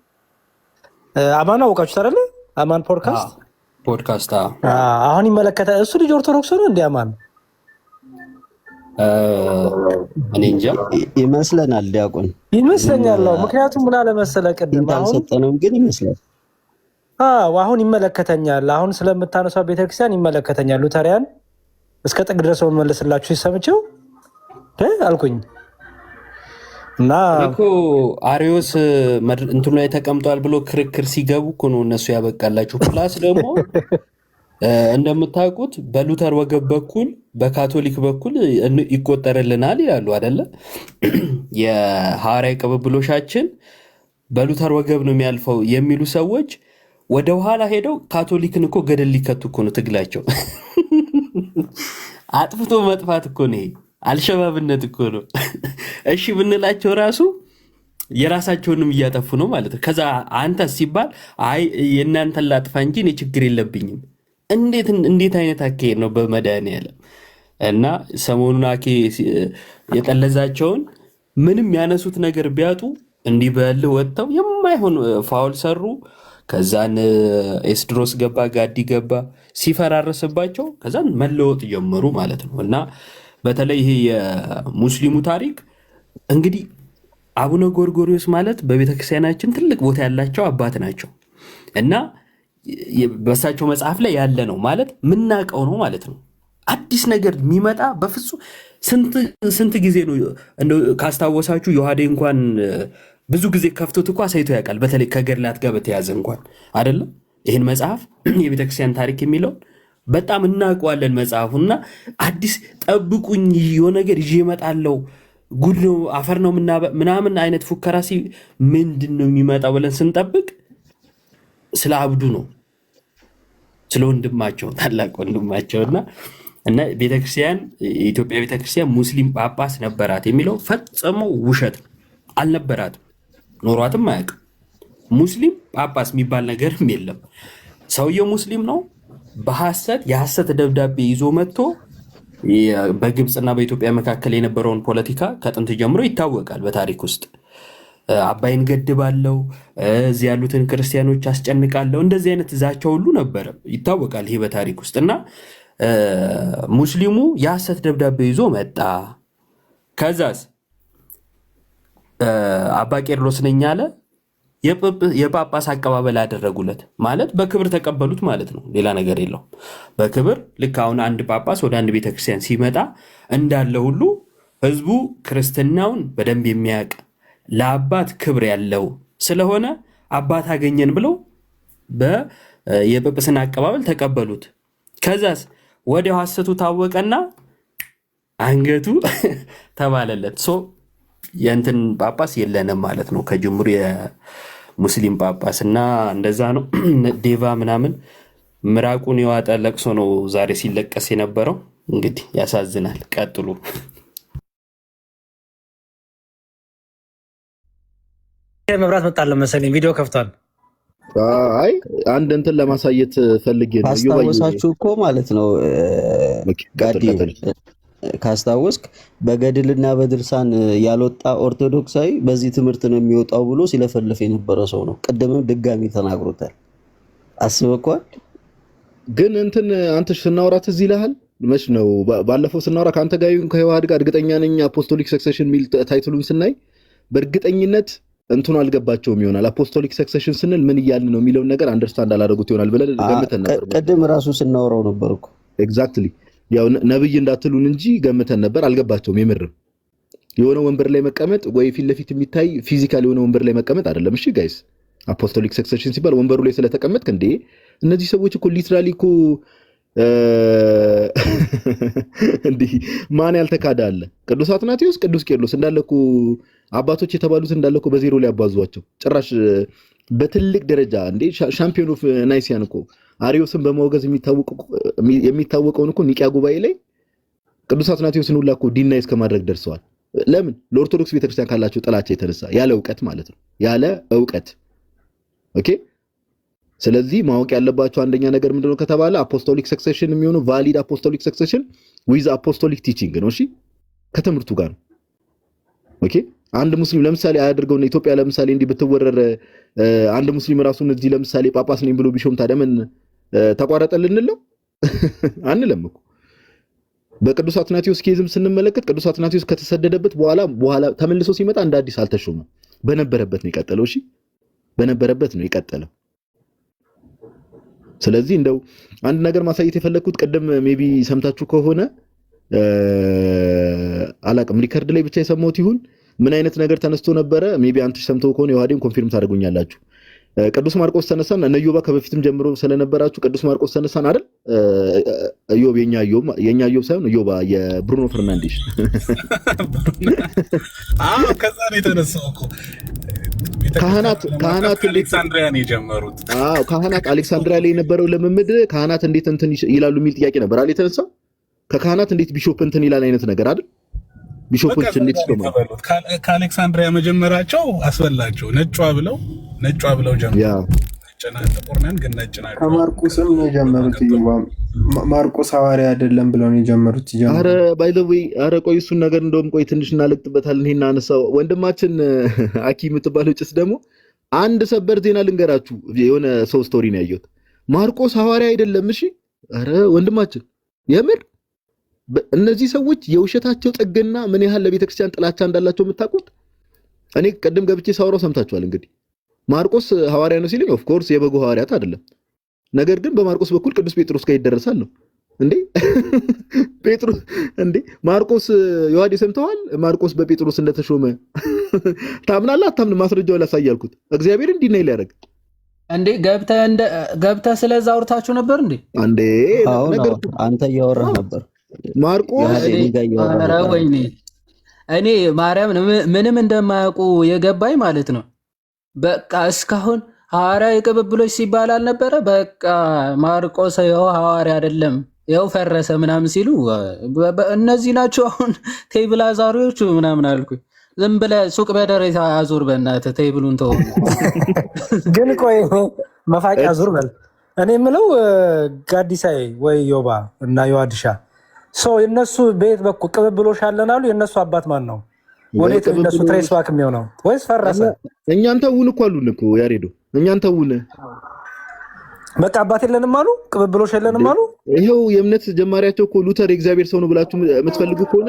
አማን አውቃችሁት አይደል? አማን ፖድካስት አሁን ይመለከተ እሱ ልጅ ኦርቶዶክስ ነው እንዴ? አማን እኔ እንጃ ይመስለናል፣ ዲያቆን ይመስለኛል። ምክንያቱም ምን አለ መሰለህ ቅድም አልሰጠነውም ግን ይመስላል። አሁን ይመለከተኛል። አሁን ስለምታነሳው ቤተክርስቲያን ይመለከተኛል። ሉተሪያን እስከ ጥግ ድረስ መመለስላችሁ ሲሰምቸው አልኩኝ እና እኮ አሪዮስ እንትኑ ላይ ተቀምጧል ብሎ ክርክር ሲገቡ እኮ ነው እነሱ ያበቃላችሁ። ፕላስ ደግሞ እንደምታውቁት በሉተር ወገብ በኩል በካቶሊክ በኩል ይቆጠርልናል ይላሉ አይደለ? የሐዋርያዊ ቅብብሎሻችን በሉተር ወገብ ነው የሚያልፈው የሚሉ ሰዎች ወደ ኋላ ሄደው ካቶሊክን እኮ ገደል ሊከቱ እኮ ነው ትግላቸው። አጥፍቶ መጥፋት እኮ ነው፣ አልሸባብነት እኮ ነው። እሺ ብንላቸው ራሱ የራሳቸውንም እያጠፉ ነው ማለት ነው። ከዛ አንተ ሲባል አይ የእናንተን ላጥፋ እንጂ እኔ ችግር የለብኝም። እንዴት አይነት አካሄድ ነው በመድኃኒዓለም? እና ሰሞኑን አኬ የጠለዛቸውን ምንም ያነሱት ነገር ቢያጡ እንዲህ በልህ ወጥተው የማይሆን ፋውል ሰሩ። ከዛን ኤስድሮስ ገባ፣ ጋዲ ገባ፣ ሲፈራረስባቸው ከዛን መለወጥ ጀመሩ ማለት ነው። እና በተለይ ይሄ የሙስሊሙ ታሪክ እንግዲህ አቡነ ጎርጎሪዮስ ማለት በቤተክርስቲያናችን ትልቅ ቦታ ያላቸው አባት ናቸው እና በእሳቸው መጽሐፍ ላይ ያለ ነው ማለት ምናቀው ነው ማለት ነው። አዲስ ነገር የሚመጣ በፍጹም ስንት ጊዜ ነው ካስታወሳችሁ ዮሐዴ እንኳን ብዙ ጊዜ ከፍቶት እኮ አሳይቶ ያውቃል። በተለይ ከገድላት ጋር በተያዘ እንኳን አይደለም ይህን መጽሐፍ የቤተክርስቲያን ታሪክ የሚለውን በጣም እናውቀዋለን መጽሐፉና አዲስ ጠብቁኝ የሆነ ነገር ይዤ እመጣለሁ ጉድ ነው አፈር ነው ምናምን አይነት ፉከራ ምንድን ነው የሚመጣው ብለን ስንጠብቅ ስለ አብዱ ነው፣ ስለ ወንድማቸው ታላቅ ወንድማቸውና እና ቤተክርስቲያን የኢትዮጵያ ቤተክርስቲያን ሙስሊም ጳጳስ ነበራት የሚለው ፈጽሞ ውሸት አልነበራትም፣ ኖሯትም አያውቅም። ሙስሊም ጳጳስ የሚባል ነገርም የለም። ሰውየው ሙስሊም ነው። በሐሰት የሐሰት ደብዳቤ ይዞ መጥቶ በግብፅና በኢትዮጵያ መካከል የነበረውን ፖለቲካ ከጥንት ጀምሮ ይታወቃል በታሪክ ውስጥ አባይን ገድባለው፣ እዚህ ያሉትን ክርስቲያኖች አስጨንቃለሁ፣ እንደዚህ አይነት ዛቻ ሁሉ ነበረ ይታወቃል ይሄ በታሪክ ውስጥ። እና ሙስሊሙ የሐሰት ደብዳቤ ይዞ መጣ። ከዛስ አባ ቄርሎስ ነኝ አለ። የጳጳስ አቀባበል አደረጉለት ማለት በክብር ተቀበሉት ማለት ነው። ሌላ ነገር የለውም። በክብር ልክ አሁን አንድ ጳጳስ ወደ አንድ ቤተክርስቲያን ሲመጣ እንዳለ ሁሉ ህዝቡ ክርስትናውን በደንብ የሚያውቅ ለአባት ክብር ያለው ስለሆነ አባት አገኘን ብለው የጵጵስና አቀባበል ተቀበሉት። ከዛስ ወዲያው ሐሰቱ ታወቀና አንገቱ ተባለለት። የእንትን ጳጳስ የለንም ማለት ነው ከጅምሩ የሙስሊም ጳጳስ እና እንደዛ ነው። ዴቫ ምናምን ምራቁን የዋጠ ለቅሶ ነው ዛሬ ሲለቀስ የነበረው። እንግዲህ ያሳዝናል። ቀጥሉ። መብራት መጣለ መሰለኝ ቪዲዮ ከፍቷል። አይ አንድ እንትን ለማሳየት ፈልጌ ነው። ካስታወሳችሁ እኮ ማለት ነው ጋዲ ካስታወስክ በገድልና በድርሳን ያልወጣ ኦርቶዶክሳዊ በዚህ ትምህርት ነው የሚወጣው ብሎ ሲለፈልፍ የነበረ ሰው ነው። ቅድምም ድጋሚ ተናግሮታል። አስበኳል። ግን እንትን አንተ ስናወራት እዚህ ይልሃል መች ነው ባለፈው ስናወራ ከአንተ ጋር ከህዋድ ጋር እርግጠኛ ነኝ አፖስቶሊክ ሰክሰሽን ሚል ታይትሉን ስናይ በእርግጠኝነት እንትኑ አልገባቸውም ይሆናል። አፖስቶሊክ ሰክሰሽን ስንል ምን እያልን ነው የሚለውን ነገር አንደርስታንድ አላደረጉት ይሆናል ብለን ገምተን ነበር። ቀደም ራሱ ስናወራው ነበር እኮ ኤግዛክትሊ ያው ነብይ እንዳትሉን እንጂ ገምተን ነበር። አልገባቸውም። የምርም የሆነ ወንበር ላይ መቀመጥ ወይ ፊት ለፊት የሚታይ ፊዚካል የሆነ ወንበር ላይ መቀመጥ አይደለም። እሺ ጋይስ አፖስቶሊክ ሰክሰሽን ሲባል ወንበሩ ላይ ስለተቀመጥክ እንዴ እነዚህ ሰዎች እኮ ሊትራሊ እኮ እንዲህ ማን ያልተካደ አለ? ቅዱስ አትናቴዎስ፣ ቅዱስ ቄርሎስ እንዳለኩ አባቶች የተባሉት እንዳለኩ በዜሮ ላይ አባዟቸው ጭራሽ በትልቅ ደረጃ እንዴ ሻምፒዮን ኦፍ ናይሲያን እኮ አሪዮስን በማውገዝ የሚታወቀውን እኮ ኒቂያ ጉባኤ ላይ ቅዱስ አትናቴዎስን ሁላ እኮ ዲናይ እስከማድረግ ደርሰዋል። ለምን? ለኦርቶዶክስ ቤተክርስቲያን ካላቸው ጥላቻ የተነሳ ያለ ዕውቀት ማለት ነው። ያለ ዕውቀት ኦኬ። ስለዚህ ማወቅ ያለባቸው አንደኛ ነገር ምንድነው ከተባለ አፖስቶሊክ ሰክሰሽን የሚሆነው ቫሊድ አፖስቶሊክ ሰክሰሽን ዊዝ አፖስቶሊክ ቲቺንግ ነው። እሺ ከትምህርቱ ጋር ኦኬ። አንድ ሙስሊም ለምሳሌ አያድርገውና ኢትዮጵያ ለምሳሌ እንዲህ ብትወረረ አንድ ሙስሊም ራሱን እዚህ ለምሳሌ ጳጳስ ነኝ ብሎ ቢሾም ታዲያ ምን ተቋረጠ ልንለው አንለም እኮ። በቅዱስ አትናቴዎስ ኬዝም ስንመለከት ቅዱስ አትናቴዎስ ከተሰደደበት በኋላ ተመልሶ ሲመጣ እንደ አዲስ አልተሾመም። በነበረበት ነው የቀጠለው። እሺ በነበረበት ነው የቀጠለው። ስለዚህ እንደው አንድ ነገር ማሳየት የፈለኩት ቀደም ሜቢ ሰምታችሁ ከሆነ አላቅም ሪከርድ ላይ ብቻ የሰማሁት ይሁን ምን አይነት ነገር ተነስቶ ነበረ ሜቢ አንተ ሰምተው ከሆነ የዋዴን ኮንፊርም ታደርጉኛላችሁ። ቅዱስ ማርቆስ ተነሳና እነ ኢዮባ ከበፊትም ጀምሮ ስለነበራችሁ ቅዱስ ማርቆስ ተነሳና አይደል ኢዮብ የኛ ኢዮብ ሳይሆን ኢዮባ የብሩኖ ፈርናንዴዝ ከዛ ነው የተነሳው እኮ ካህናት አሌክሳንድሪያ ነው የጀመሩት። ካህናት አሌክሳንድሪያ ላይ የነበረው ልምምድ ካህናት እንዴት እንትን ይላሉ የሚል ጥያቄ ነበር አይደል የተነሳው። ከካህናት እንዴት ቢሾፕ እንትን ይላል አይነት ነገር አይደል። ቢሾፖች እንዴት ይሾማሉ? ከአሌክሳንድሪያ መጀመራቸው አስበላቸው። ነጯ ብለው ጀመሩ። ጥቁር ነን ግን ነጭ ናቸው። ከማርቆስም ነው የጀመሩት። ማርቆስ ሐዋርያ አይደለም ብለው ነው የጀመሩት። አረ ባይ ዘ ዌይ አረ ቆይ እሱን ነገር እንደውም ቆይ ትንሽ እናለቅጥበታለን። ይሄን አነሳው ወንድማችን አኪ የምትባለው ጭስ ደግሞ አንድ ሰበር ዜና ልንገራችሁ። የሆነ ሰው ስቶሪ ነው ያየሁት። ማርቆስ ሐዋርያ አይደለም። እሺ አረ ወንድማችን የምር እነዚህ ሰዎች የውሸታቸው ጥግና ምን ያህል ለቤተክርስቲያን ጥላቻ እንዳላቸው የምታውቁት። እኔ ቀደም ገብቼ ሳወራው ሰምታችኋል። እንግዲህ ማርቆስ ሐዋርያ ነው ሲለኝ ኦፍ ኮርስ የበጎ ሐዋርያት አይደለም፣ ነገር ግን በማርቆስ በኩል ቅዱስ ጴጥሮስ ጋር ይደረሳል ነው እንዴ? ጴጥሮስ እንዴ ማርቆስ የዋዴ ሰምተዋል። ማርቆስ በጴጥሮስ እንደተሾመ ታምናለህ አታምንም? ማስረጃው ላሳያልኩት እግዚአብሔር እንዲህ ነው ይላረግ እንዴ ገብተህ ስለዛ አውርታችሁ ነበር እንዴ? አንዴ ነገር አንተ እያወራህ ነበር ማርቆስ ወይኔ እኔ ማርያም ምንም እንደማያውቁ የገባኝ ማለት ነው። በቃ እስካሁን ሐዋርያ የቅብብሎች ሲባል አልነበረ። በቃ ማርቆስ ይኸው ሐዋርያ አይደለም ይኸው ፈረሰ ምናምን ሲሉ እነዚህ ናቸው አሁን ቴብል አዛሪዎቹ ምናምን አልኩኝ። ዝም ብለህ ሱቅ በደረታ አዙር በእናትህ ቴብሉን ተው። ግን ቆይ መፋቂያ አዙር በል። እኔ የምለው ጋዲሳይ ወይ ዮባ እና ዮአድሻ ሰው የነሱ ቤት በኩል ቅብብሎሽ አለናሉ። የነሱ አባት ማን ነው? ወዴት እነሱ ትሬስ ባክ የሚሆነው ወይስ ፈረሰ? እኛን ተውን እኮ አሉን እኮ ያሬዶ እኛን ተውን። በቃ አባት የለንም አሉ፣ ቅብብሎሽ የለንም አሉ። ይሄው የእምነት ጀማሪያቸው እኮ ሉተር የእግዚአብሔር ሰው ነው ብላችሁ የምትፈልጉ ከሆነ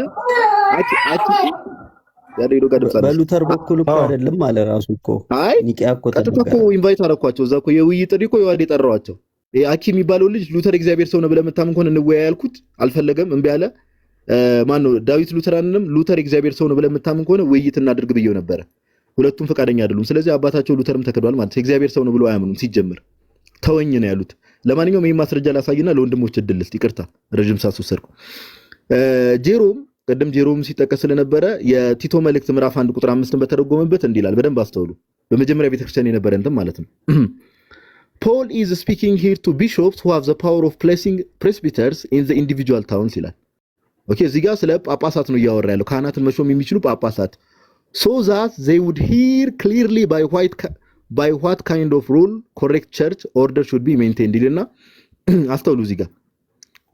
ያሬዶ ጋር ድምፅ አለ። በሉተር በኩል እኮ አይደለም አለ ራሱ እኮ አይ ኒቂያ እኮ ቀጥታ እኮ ኢንቫይት አደረኳቸው። እዛ እኮ የውይይት ጥሪ እኮ የዋዴ ጠራዋቸው። አኪ የሚባለው ልጅ ሉተር እግዚአብሔር ሰው ነው ብለህ የምታምን ከሆነ እንወያይ ያልኩት አልፈለገም፣ እምቢ አለ። ማን ነው ዳዊት ሉተራንንም ሉተር እግዚአብሔር ሰው ነው ብለህ የምታምን ከሆነ ውይይት እናድርግ ብየው ነበረ። ሁለቱም ፈቃደኛ አይደሉም። ስለዚህ አባታቸው ሉተርም ተከዷል ማለት እግዚአብሔር ሰው ነው ብሎ አያምኑም ሲጀምር። ተወኝ ነው ያሉት። ለማንኛውም ይሄን ማስረጃ ላሳይና ለወንድሞች እድል ልስጥ። ይቅርታ ረጅም ሰዓት ወሰድኩ። ጄሮም ቀደም ጄሮም ሲጠቀስ ስለነበረ የቲቶ መልእክት ምዕራፍ 1 ቁጥር 5ን በተረጎመበት እንዲህ ይላል። በደንብ አስተውሉ። በመጀመሪያ ቤተክርስቲያን የነበረ እንትን ማለት ነው። Paul is speaking here to bishops who have the power of placing presbyters in the individual towns ይላል። ኦኬ እዚህ ጋር ስለ ጳጳሳት ነው እያወራ ያለው፣ ካህናትን መሾም የሚችሉ ጳጳሳት so that they would hear clearly by what kind of rule correct church order should be maintained ይልና አስተውሉ። እዚህ ጋር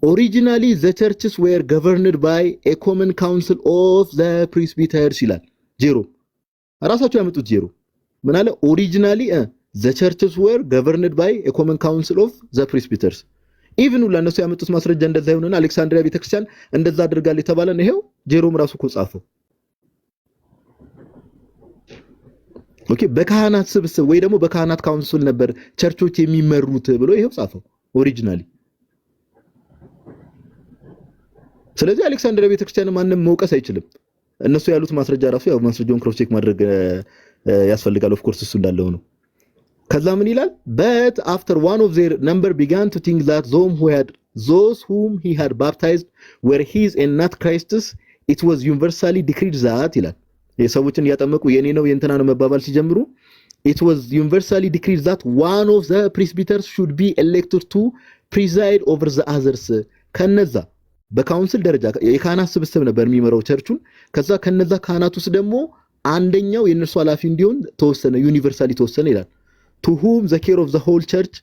originally the churches were governed by a common council of the presbyters ይላል። ጄሮ ራሳቸው ያመጡት ጄሮ ምን አለ? originally the churches were governed by a common council of the presbyters even ሁላ እነሱ ያመጡት ማስረጃ እንደዛ ይሆንና አሌክሳንድሪያ ቤተክርስቲያን እንደዛ አድርጋል የተባለ ነው። ይሄው ጄሮም ራሱ እኮ ጻፈው። ኦኬ በካህናት ስብስብ ወይ ደግሞ በካህናት ካውንስል ነበር ቸርቾች የሚመሩት ብሎ ይሄው ጻፈው ኦሪጂናሊ። ስለዚህ አሌክሳንድሪያ ቤተክርስቲያን ማንንም መውቀስ አይችልም። እነሱ ያሉት ማስረጃ ራሱ ያው ማስረጃውን ክሮስ ቼክ ማድረግ ያስፈልጋል። ኦፍ ኮርስ እሱ እንዳለው ነው። ከዛ ምን ይላል? but after one of their number began to think that those whom he had baptized were his and not Christ's, it was universally decreed that ይላል። የሰዎችን ያጠመቁ የኔ ነው የእንትና ነው መባባል ሲጀምሩ it was universally decreed that one of the presbyters should be elected to preside over the others. ከነዛ በካውንስል ደረጃ የካህናት ስብስብ ነበር የሚመራው ቸርቹን። ከዛ ከነዛ ካህናት ውስጥ ደግሞ አንደኛው የነሱ ኃላፊ እንዲሆን ተወሰነ፣ ዩኒቨርሳሊ ተወሰነ ይላል። to whom the care of the whole church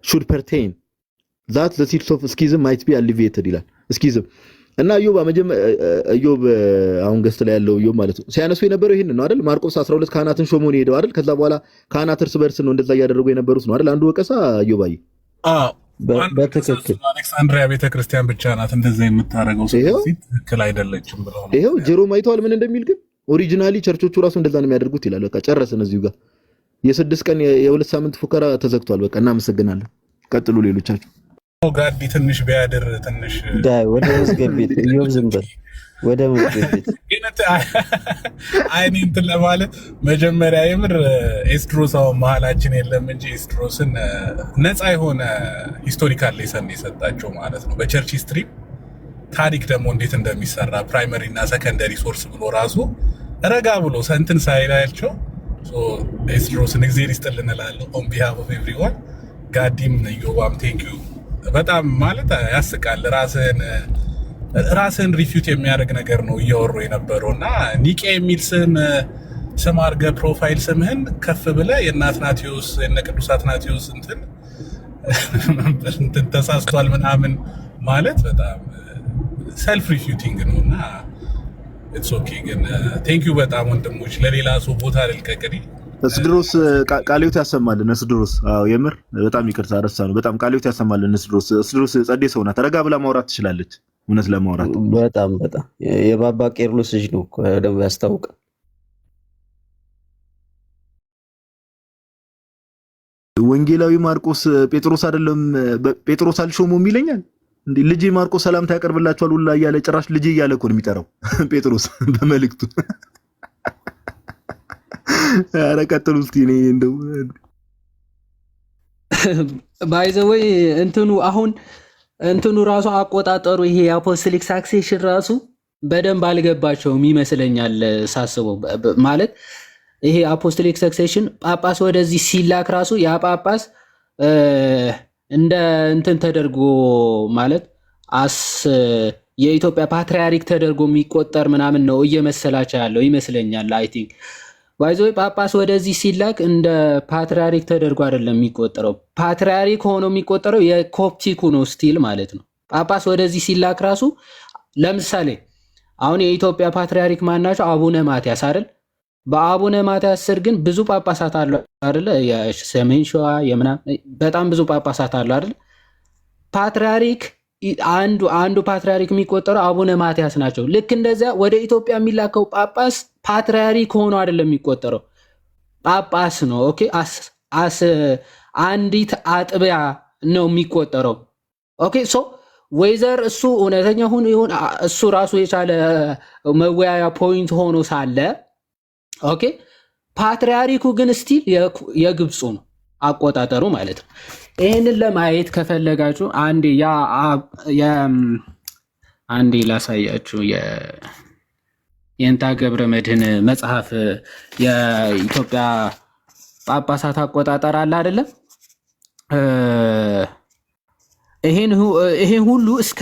should pertain that the seeds of schism might be alleviated ይላል። schism እና ኢዮብ አሁን ገስት ላይ ያለው ኢዮብ ማለት ነው ሲያነሱ የነበረው ይሄን ነው አይደል? ማርቆስ 12 ካህናትን ሾሞ ነው ሄደው አይደል? ከዛ በኋላ ካህናት እርስ በርስ ነው እንደዛ እያደረጉ የነበሩት ነው አይደል? አንዱ ወቀሳ ኢዮባይ በትክክል አሌክሳንድሪያ ቤተክርስቲያን ብቻ ናት እንደዛ የምታረገው፣ ስለዚህ ትክክል አይደለችም ብለው ነው። ይሄው ጄሮም አይተዋል ምን እንደሚል። ግን ኦሪጂናሊ ቸርቾቹ ራሱ እንደዛ ነው የሚያደርጉት ይላል። በቃ ጨረስን እዚሁ ጋር። የ6 ቀን የ2 ሳምንት ፉከራ ተዘግቷል። በቃ እናመሰግናለን። ቀጥሉ ሌሎቻችሁ። ጋዲ ትንሽ ቢያድር ትንሽ ዳይ ወደ መስገቢት ኢዮብ ዝም በል ወደ መስገቢት አይኔ እንትን ለማለት መጀመሪያ የምር ኤስድሮስ አሁን መሀላችን የለም እንጂ ኤስድሮስን ነፃ የሆነ ሂስቶሪካል ሌሰን የሰጣቸው ማለት ነው። በቸርች ሂስትሪ ታሪክ ደግሞ እንዴት እንደሚሰራ ፕራይመሪ እና ሰከንደሪ ሶርስ ብሎ ራሱ ረጋ ብሎ ሰንትን ሳይላቸው ኤስድሮስን እግዚአብሔር ይስጥልን እላለሁ። ኦን ቢሃፍ ኦፍ ኤቭሪዋን ጋዲም ኢዮባም ቴንክ ዩ በጣም ማለት ያስቃል። ራስን ሪፊዩት የሚያደርግ ነገር ነው እያወሩ የነበረው እና ኒቄ የሚል ስም አድርገህ ፕሮፋይል ስምህን ከፍ ብለህ የእነ አትናቴዎስ የእነ ቅዱስ አትናቴዎስ እንትን ተሳስቷል ምናምን ማለት በጣም ሰልፍ ሪፊዩቲንግ ነው እና ኢትስ ኦኬ። ግን ቴንክ ዩ በጣም ወንድሞች። ለሌላ ሰው ቦታ ልልቀቅሪ። እስድሮስ ቃልዮት ያሰማልን። እስድሮስ አዎ የምር በጣም ይቅርታ ረሳ ነው። በጣም ቃልዮት ያሰማልን። እስድሮስ ጸዴ ሰው ናት። ተረጋ ብላ ማውራት ትችላለች። እውነት ለማውራት በጣም የባባ ቄርሎስ ልጅ ነው ደግሞ ያስታውቃል። ወንጌላዊ ማርቆስ ጴጥሮስ አይደለም ጴጥሮስ አልሾመውም ይለኛል እንዴ? ልጅ ማርቆስ ሰላምታ ያቀርብላችኋል ሁላ እያለ ጭራሽ ልጅ እያለ እኮ ነው የሚጠራው ጴጥሮስ በመልእክቱ። ኧረ ቀጥሉ እስኪ። እኔ እንደው ባይ ዘ ወይ እንትኑ ራሱ አቆጣጠሩ ይሄ የአፖስቶሊክ ሳክሴሽን ራሱ በደንብ አልገባቸውም ይመስለኛል ሳስበው። ማለት ይሄ አፖስቶሊክ ሳክሴሽን ጳጳስ ወደዚህ ሲላክ ራሱ ያ ጳጳስ እንደ እንትን ተደርጎ ማለት የኢትዮጵያ ፓትሪያርክ ተደርጎ የሚቆጠር ምናምን ነው እየመሰላቸው ያለው ይመስለኛል። አይ ቲንክ ባይዞይ ጳጳስ ወደዚህ ሲላክ እንደ ፓትሪያርክ ተደርጎ አይደለም የሚቆጠረው። ፓትሪያርክ ሆኖ የሚቆጠረው የኮፕቲኩ ነው ስቲል ማለት ነው። ጳጳስ ወደዚህ ሲላክ ራሱ ለምሳሌ አሁን የኢትዮጵያ ፓትሪያርክ ማናቸው? አቡነ ማትያስ አይደል? በአቡነ ማትያስ ስር ግን ብዙ ጳጳሳት አሉ አይደል? የሰሜን ሸዋ የምናምን በጣም ብዙ ጳጳሳት አሉ አይደል? ፓትሪያርክ አንዱ ፓትርያርክ የሚቆጠረው አቡነ ማትያስ ናቸው። ልክ እንደዚያ ወደ ኢትዮጵያ የሚላከው ጳጳስ ፓትርያርክ ሆኖ አይደለም የሚቆጠረው፣ ጳጳስ ነው። ኦኬ አንዲት አጥቢያ ነው የሚቆጠረው። ኦኬ ሶ ወይዘር እሱ እውነተኛ ሆኖ ይሁን እሱ ራሱ የቻለ መወያያ ፖይንት ሆኖ ሳለ ኦኬ ፓትርያርኩ ግን ስቲል የግብፁ ነው አቆጣጠሩ ማለት ነው። ይህንን ለማየት ከፈለጋችሁ አንዴ ላሳያችሁ። የእንታ ገብረ መድህን መጽሐፍ የኢትዮጵያ ጳጳሳት አቆጣጠር አለ አይደለም? ይሄን ሁሉ እስከ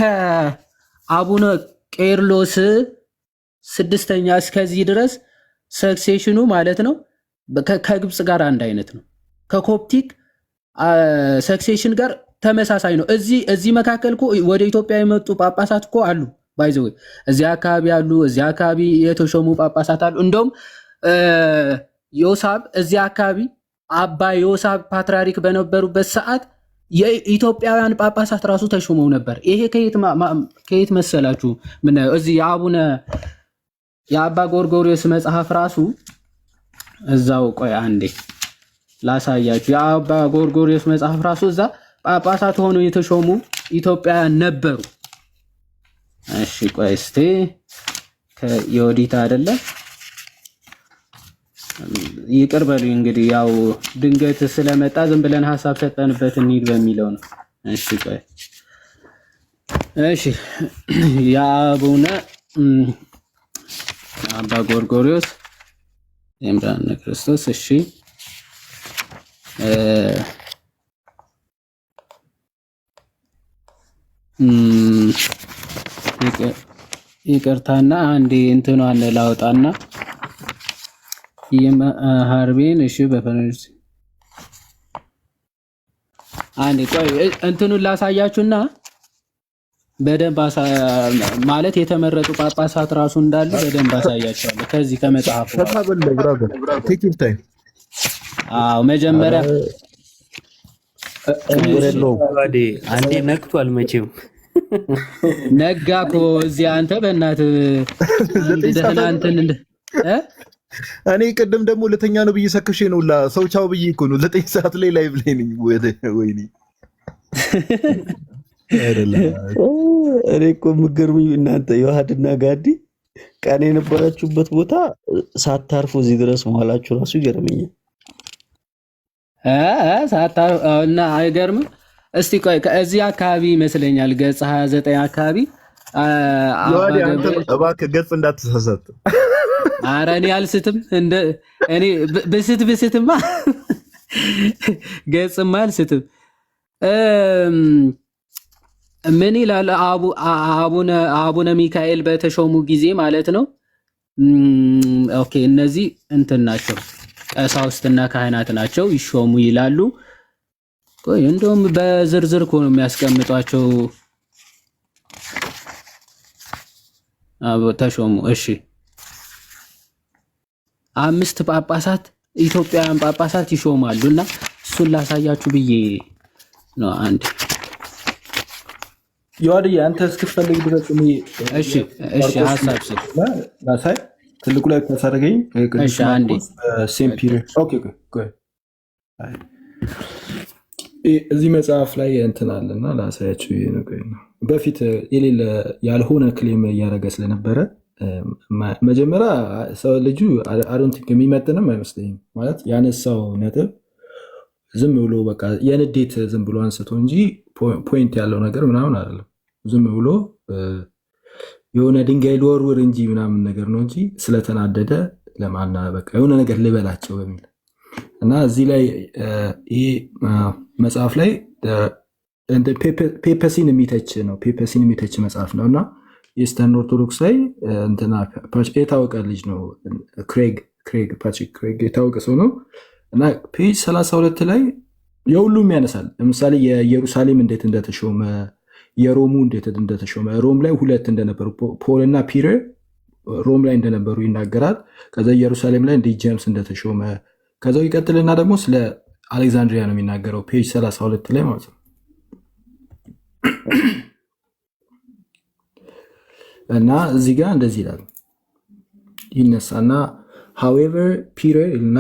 አቡነ ቄርሎስ 6ኛ እስከዚህ ድረስ ሰክሴሽኑ ማለት ነው ከግብፅ ጋር አንድ አይነት ነው። ከኮፕቲክ ሰክሴሽን ጋር ተመሳሳይ ነው። እዚህ መካከል እኮ ወደ ኢትዮጵያ የመጡ ጳጳሳት እኮ አሉ። ባይዘው እዚህ አካባቢ አሉ፣ እዚህ አካባቢ የተሾሙ ጳጳሳት አሉ። እንደውም ዮሳብ እዚህ አካባቢ አባ ዮሳብ ፓትርያርክ በነበሩበት ሰዓት የኢትዮጵያውያን ጳጳሳት ራሱ ተሾመው ነበር። ይሄ ከየት መሰላችሁ? ምናየው እዚህ የአባ ጎርጎርዮስ መጽሐፍ ራሱ እዛው ቆይ አንዴ ላሳያችሁ። የአባ ጎርጎርዮስ መጽሐፍ ራሱ እዛ ጳጳሳት ሆነው የተሾሙ ኢትዮጵያውያን ነበሩ። እሺ ቆይ እስቲ የወዲት አይደለ ይቅር በሉኝ እንግዲህ ያው ድንገት ስለመጣ ዝም ብለን ሐሳብ ሰጠንበት እንሂድ በሚለው ነው። እሺ ቆይ እሺ የአቡነ አባ ጎርጎርዮስ የምራነ ክርስቶስ እሺ ይቅርታና አንዴ እንትኗን ላውጣና የሃርቤን እሺ በፈረንጅ አንዴ ቆይ እንትኑን ላሳያችሁና በደንብ ማለት የተመረጡ ጳጳሳት ራሱ እንዳሉ በደንብ አሳያችኋለሁ ከዚህ ከመጽሐፉ። አዎ መጀመሪያ አንዴ ነክቷል መቼም ነጋ እኮ እዚህ አንተ በእናትህ ደህናንተን እኔ ቅድም ደግሞ ሁለተኛ ነው ብዬ ሰክሼ ነው ሰው ቻው ብዬ እኮ ነው 9 ሰዓት ላይ ላይቭ ላይ ነኝ። ወይኔ እኔ እኮ የምትገርሙኝ እናንተ ዮሐድና ጋዲ ቀን የነበራችሁበት ቦታ ሳታርፉ እዚህ ድረስ መዋላችሁ ራሱ ይገርመኛል። እና አይገርምም? እስቲ ቆይ ከዚህ አካባቢ ይመስለኛል ገጽ 29 አካባቢ ዮሐድ አንተ እባክህ ገጽ እንዳትሳሳት። ኧረ እኔ አልስትም እኔ ብስትማ ገጽማ አልስትም። ምን ይላል አቡነ ሚካኤል በተሾሙ ጊዜ ማለት ነው። ኦኬ እነዚህ እንትን ናቸው ቀሳውስትና ካህናት ናቸው ይሾሙ ይላሉ። ቆይ እንደውም በዝርዝር እኮ ነው የሚያስቀምጧቸው። ተሾሙ እሺ 5 ጳጳሳት ኢትዮጵያውያን ጳጳሳት ይሾማሉና እሱን ላሳያችሁ ብዬ ነው። አንድ ዮሐድ አንተ እስክትፈልግ ድረስ እሺ ሐሳብ ስጥ ላሳይ ትልቁ ላይ ታሳደገኝ እሺ አንዴ ሴምፒር ኦኬ እዚህ መጽሐፍ ላይ እንትን አለና ላሳያችሁ ነው። በፊት የሌለ ያልሆነ ክሌም እያደረገ ስለነበረ መጀመሪያ ሰው ልጁ አዶንቲክ የሚመጥንም አይመስለኝም። ማለት ያነሳው ነጥብ ዝም ብሎ በቃ የንዴት ዝም ብሎ አንስቶ እንጂ ፖይንት ያለው ነገር ምናምን አይደለም። ዝም ብሎ የሆነ ድንጋይ ልወርውር እንጂ ምናምን ነገር ነው እንጂ ስለተናደደ ለማና በቃ የሆነ ነገር ልበላቸው በሚል እና እዚህ ላይ ይሄ መጽሐፍ ላይ ፔፐሲን የሚተች ነው። ፔፐሲን የሚተች መጽሐፍ ነው እና ኢስተርን ኦርቶዶክስ ላይ እንትና የታወቀ ልጅ ነው። ፓትሪክ ክሬግ የታወቀ ሰው ነው እና ፔጅ 32 ላይ የሁሉም ያነሳል። ለምሳሌ የኢየሩሳሌም እንዴት እንደተሾመ፣ የሮሙ እንዴት እንደተሾመ፣ ሮም ላይ 2 እንደነበሩ ፖል እና ፒተር ሮም ላይ እንደነበሩ ይናገራል። ከዛ ኢየሩሳሌም ላይ እንዴት ጄምስ እንደተሾመ ከዛው ይቀጥልና ደግሞ ስለ አሌክዛንድሪያ ነው የሚናገረው ፔጅ 32 ላይ ማለት ነው። እና እዚህ ጋር እንደዚህ ይላል ይነሳና however Peter እና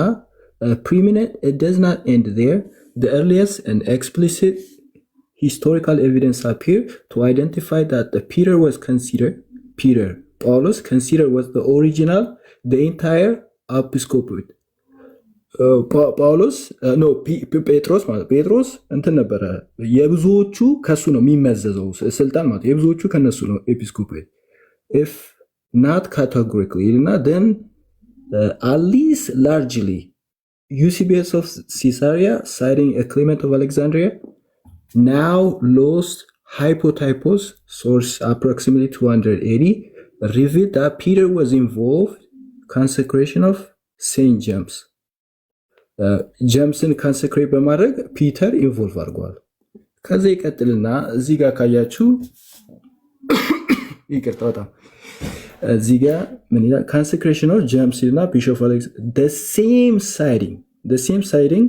preeminent it does not end there the earliest and explicit historical evidence appear to identify that the Peter Paulus considered was the original the entire episcopate ጳውሎስ ኖ ጴጥሮስ ማለት ጴጥሮስ እንትን ነበረ የብዙዎቹ ከሱ ነው የሚመዘዘው ስልጣን ማለት የብዙዎቹ ከነሱ ነው ኤጲስኮፓት if not categorically እና then at least largely Eusebius of Caesarea citing a Clement of Alexandria now lost hypotypos source approximately 280 revealed that Peter was involved consecration of Saint James ጀምስን ካንሰክሬት በማድረግ ፒተር ኢንቮልቭ አድርጓል። ከዛ ይቀጥልና እዚህ ጋር ካያችሁ ይቅርታ በጣም እዚህ ጋር ምን ይላል ካንሰክሬሽን ኦፍ ጀምስ እና ቢሾፕ አሌክስ the same citing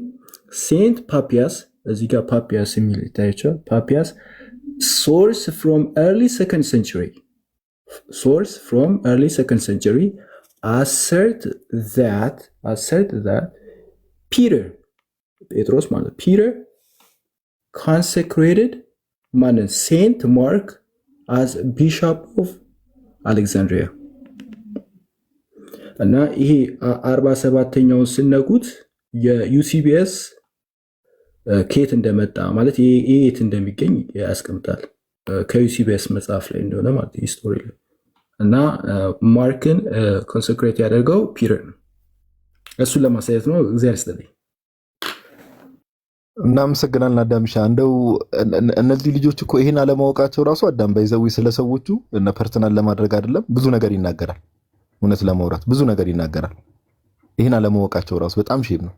ሴንት ፓፒያስ እዚህ ጋር ፓፒያስ የሚል ይታያችኋል ፓፒያስ source from early second century assert that Peter ጴጥሮስ ማለት Peter consecrated ማለት Saint Mark as Bishop of Alexandria እና ይሄ 47ኛውን ስነኩት የዩሲቢኤስ ኬት እንደመጣ ማለት ይሄ የት እንደሚገኝ ያስቀምጣል ከዩሲቢኤስ መጽሐፍ ላይ እንደሆነ ማለት ሂስቶሪ ላይ እና ማርክን ኮንሰክሬት ያደርገው ፒተር ነው። እሱን ለማሳየት ነው። እግዚአብሔር ይስጥልኝ። እናመሰግናለን አዳምሻ። እንደው እነዚህ ልጆች እኮ ይሄን አለማወቃቸው ራሱ አዳም ባይዘዊ ስለሰዎቹ እና ፐርሰናል ለማድረግ አይደለም ብዙ ነገር ይናገራል። እውነት ለማውራት ብዙ ነገር ይናገራል። ይሄን አለማወቃቸው ራሱ በጣም ሼም ነው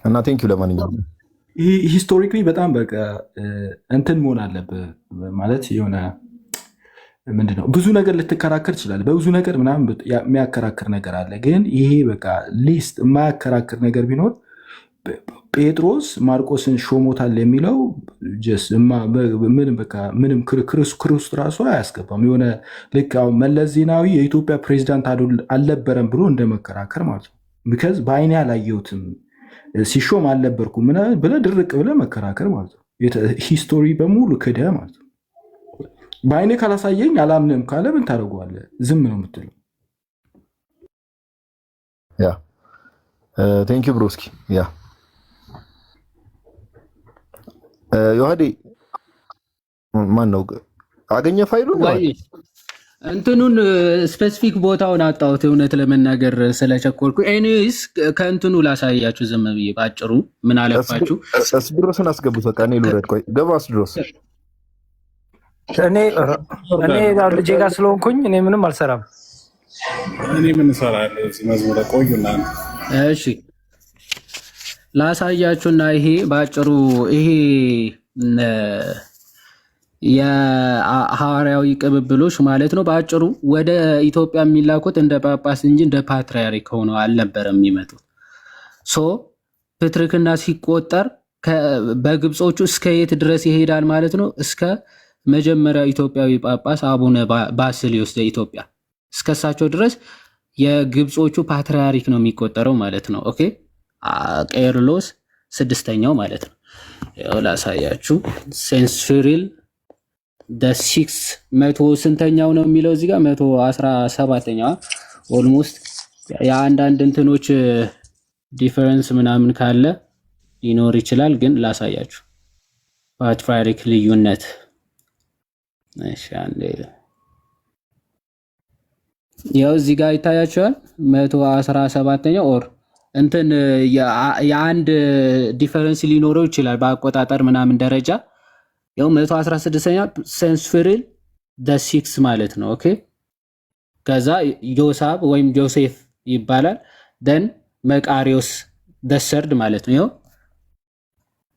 እና ቴንክ ዩ። ለማንኛውም ሂስቶሪካሊ በጣም በቃ እንትን መሆን አለበት ማለት የሆነ ምንድነው ብዙ ነገር ልትከራከር ይችላል። በብዙ ነገር ምናምን የሚያከራክር ነገር አለ። ግን ይሄ በቃ ሊስት የማያከራክር ነገር ቢኖር ጴጥሮስ ማርቆስን ሾሞታል የሚለው ምንም ክርስቶስ ራሱ አያስገባም። የሆነ ልክ አሁን መለስ ዜናዊ የኢትዮጵያ ፕሬዚዳንት አልነበረም ብሎ እንደመከራከር ማለት ነው። ቢካዝ በአይኔ አላየሁትም ሲሾም አልነበርኩም ብለህ ድርቅ ብለህ መከራከር ማለት ነው። ሂስቶሪ በሙሉ ክደህ ማለት ነው። በአይኔ ካላሳየኝ አላምንም ካለ ምን ታደርገዋለህ? ዝም ነው የምትለው። ያ ቴንክ ዩ ብሮስኪ። ያ ዮሐዴ ማን ነው አገኘ ፋይሉን እንትኑን ስፔሲፊክ ቦታውን አጣሁት እውነት ለመናገር ስለቸኮልኩ። ኤኒዌይስ ከእንትኑ ላሳያችሁ ዝም ብዬ ባጭሩ ምን አለፋችሁ። እስድሮስን አስገቡት። በቃ እኔ ልውረድ። ቆይ ገባ እስድሮስ። እኔ ልጄ ጋር ስለሆንኩኝ እኔ ምንም አልሰራም። እኔ ምን እሰራለሁ እዚህ መዝሙረ ቆዩና። እሺ ላሳያችሁና ይሄ ባጭሩ ይሄ የሐዋርያዊ ቅብብሎች ማለት ነው። በአጭሩ ወደ ኢትዮጵያ የሚላኩት እንደ ጳጳስ እንጂ እንደ ፓትርያርክ ሆነው አልነበረም የሚመጡት። ፕትርክና ሲቆጠር በግብጾቹ እስከ የት ድረስ ይሄዳል ማለት ነው? እስከ መጀመሪያው ኢትዮጵያዊ ጳጳስ አቡነ ባስልዮስ ዘኢትዮጵያ እስከሳቸው ድረስ የግብጾቹ ፓትርያርክ ነው የሚቆጠረው ማለት ነው። ኦኬ ቄርሎስ ስድስተኛው ማለት ነው። ያው ላሳያችሁ ሴንት ሲሪል ደ6 መቶ ስንተኛው ነው የሚለው እዚህ ጋር 117ኛው ኦልሞስት የአንዳንድ እንትኖች ዲፈረንስ ምናምን ካለ ሊኖር ይችላል፣ ግን ላሳያችሁ ፓትርያርክ ልዩነት። እሺ አንዴ ያው እዚህ ጋር ይታያችኋል 117ኛው ኦር እንትን የአንድ ዲፈረንስ ሊኖረው ይችላል በአቆጣጠር ምናምን ደረጃ። ያው 116ኛ ሴንት ሲሪል ደ6 ማለት ነው። ኦኬ ከዛ ዮሳብ ወይም ጆሴፍ ይባላል። ደን መቃሪዮስ ደ3 ማለት ነው። ያው